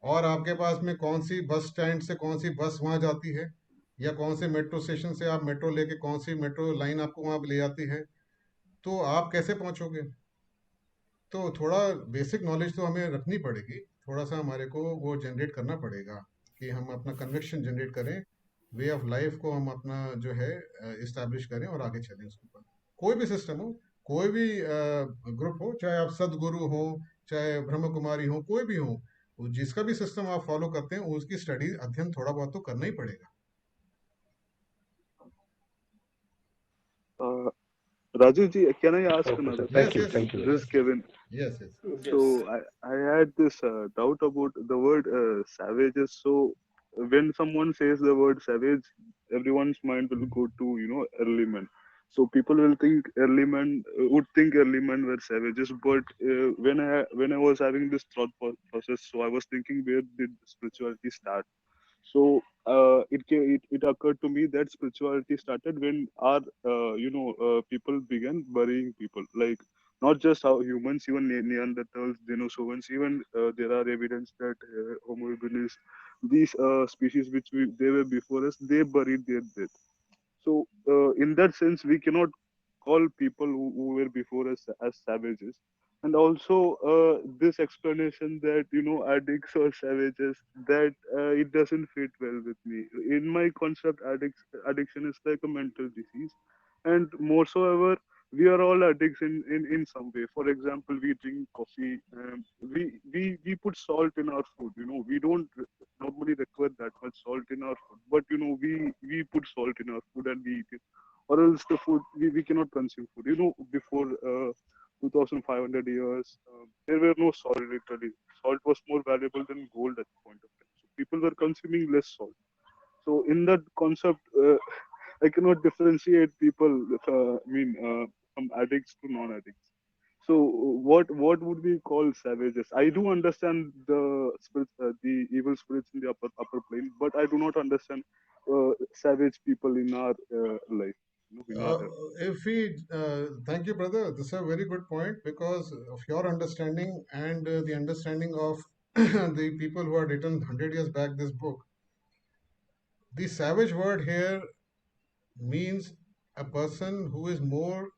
और आपके पास में कौन सी बस स्टैंड से कौन सी बस वहाँ जाती है, या कौन से मेट्रो स्टेशन से आप मेट्रो लेके कौन सी मेट्रो लाइन आपको वहाँ ले जाती है, तो आप कैसे पहुँचोगे? तो थोड़ा बेसिक नॉलेज तो हमें रखनी पड़ेगी, थोड़ा सा हमारे को वो जनरेट करना पड़ेगा कि हम अपना कन्विक्शन जनरेट करें, वे ऑफ लाइफ को हम अपना जो है इस्टेब्लिश करें और आगे चलें उसके ऊपर। कोई भी सिस्टम हो, कोई भी ग्रुप हो, चाहे आप सदगुरु हो, चाहे ब्रह्म कुमारी हो, कोई भी हो, वो जिसका भी सिस्टम आप फॉलो करते हैं उसकी स्टडी अध्ययन थोड़ा बहुत तो करना ही पड़ेगा। Uh, Rajiv ji, can I ask okay sir, another yes question? Yes thank you This very is much. Kevin. Yes yes So Yes. I had this doubt about the word savages. So when someone says the word savage, everyone's mind will go to early men. So people will think early men would think early men were savages. But when I was having this thought process, so I was thinking, where did spirituality start? So it occurred to me that spirituality started when our people began burying people, like not just how humans, even Neanderthals, Denisovans, even there are evidence that Homo habilis, these species which they were before us, they buried their dead. So, in that sense, we cannot call people who were before us as savages. And also, this explanation that addicts or savages, that it doesn't fit well with me. In my concept, addiction is like a mental disease, and more so ever, we are all addicts in some way. For example, we drink coffee, we put salt in our food. We don't normally require that much salt in our food, but we put salt in our food and we eat it, or else the food we cannot consume food. Before 2500 years, there were no salt. Literally, salt was more valuable than gold at the point of time, so people were consuming less salt. So in that concept, I cannot differentiate people, from addicts to non-addicts. So what would we call savages? I do understand the spirits, the evil spirits in the upper plane, but I do not understand savage people in our life, in our Uh, if we thank you, brother. This is a very good point because of your understanding and the understanding of the people who had written 100 years back this book. The savage word here means a person who is more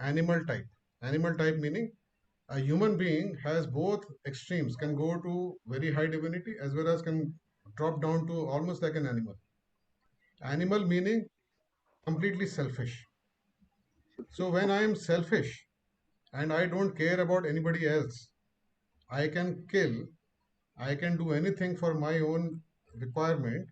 animal type. Animal type meaning a human being has both extremes, can go to very high divinity as well as can drop down to almost like an animal. Animal meaning completely selfish. So when I am selfish and I don't care about anybody else, I can kill, I can do anything for my own requirement,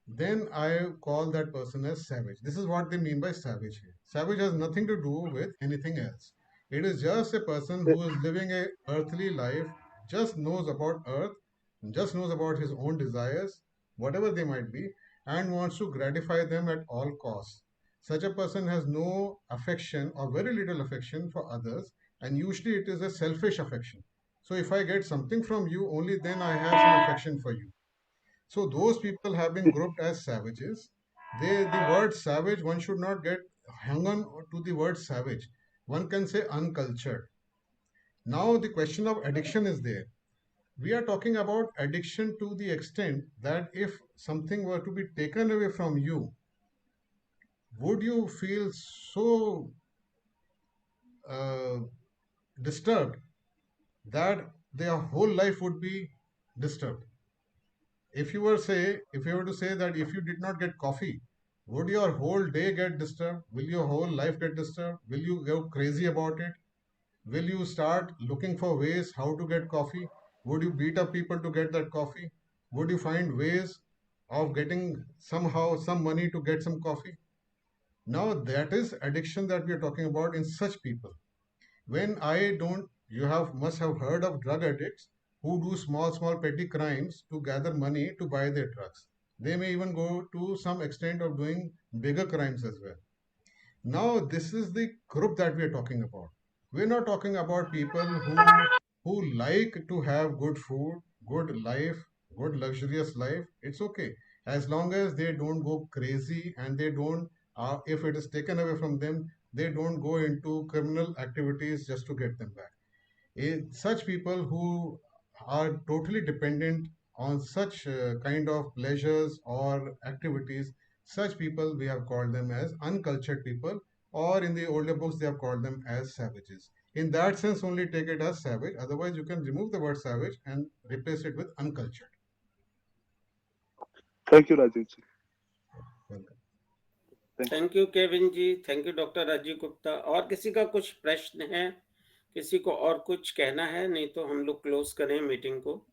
then I call that person as savage. This is what they mean by savage here. Savage has nothing to do with anything else. It is just a person who is living a earthly life, just knows about earth, just knows about his own desires, whatever they might be, and wants to gratify them at all costs. Such a person has no affection or very little affection for others, and usually it is a selfish affection. So if I get something from you, only then I have some affection for you. So those people have been grouped as savages. The word savage, one should not get hung on to the word savage. One can say uncultured. Now the question of addiction is there. We are talking about addiction to the extent that if something were to be taken away from you, would you feel so uh, disturbed that their whole life would be disturbed? If you were to say that if you did not get coffee, would your whole day get disturbed? Will your whole life get disturbed? Will you go crazy about it? Will you start looking for ways how to get coffee? Would you beat up people to get that coffee? Would you find ways of getting somehow some money to get some coffee? Now that is addiction that we are talking about in such people. When I don't, you have must have heard of drug addicts who do small petty crimes to gather money to buy their drugs. They may even go to some extent of doing bigger crimes as well. Now, this is the group that we are talking about. We're not talking about people who like to have good food, good life, good luxurious life. It's okay as long as they don't go crazy and they don't. If it is taken away from them, they don't go into criminal activities just to get them back. Such people who are totally dependent on such kind of pleasures or activities, such people we have called them as uncultured people, or in the older books they have called them as savages. In that sense, only take it as savage. Otherwise, you can remove the word savage and replace it with uncultured. Thank you, Rajiv ji. Welcome. Thank you. Thank you Kevin ji, thank you doctor Rajiv Gupta. और किसी का कुछ प्रश्न है, किसी को और कुछ कहना है? नहीं तो हम लोग क्लोज करें मीटिंग को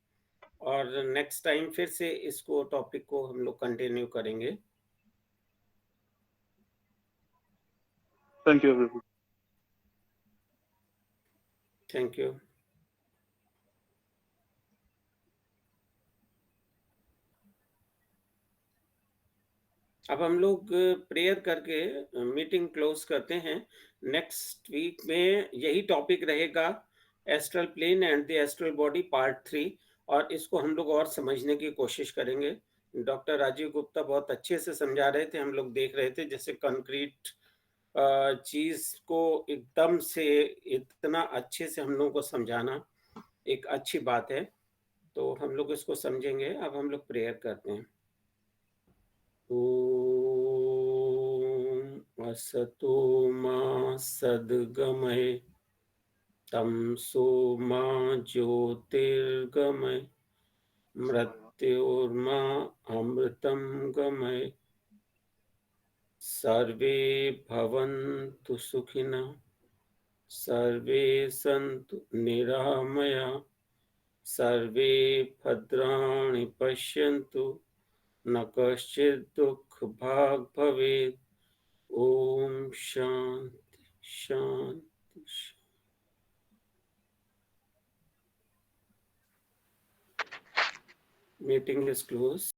और नेक्स्ट टाइम फिर से इसको टॉपिक को हम लोग कंटिन्यू करेंगे। Thank you, everyone. Thank you. अब हम लोग प्रेयर करके मीटिंग क्लोज करते हैं। नेक्स्ट वीक में यही टॉपिक रहेगा, astral plane and the astral body part 3, और इसको हम लोग और समझने की कोशिश करेंगे। डॉक्टर राजीव गुप्ता बहुत अच्छे से समझा रहे थे, हम लोग देख रहे थे जैसे कंक्रीट चीज को एकदम से इतना अच्छे से हम लोगों को समझाना एक अच्छी बात है, तो हम लोग इसको समझेंगे। अब हम लोग प्रेयर करते हैं। ॐ असतो मा सद्गमय तमसो मा ज्योतिर्गमय मृत्योर्मा अमृतं गमय। सर्वे भवन्तु सुखिनः, सर्वे सन्तु निरामया, सर्वे भद्राणि पश्यन्तु, न कश्चित् दुःखभाग् भवेत्। ओम शांति शांति शांति। Meeting is close.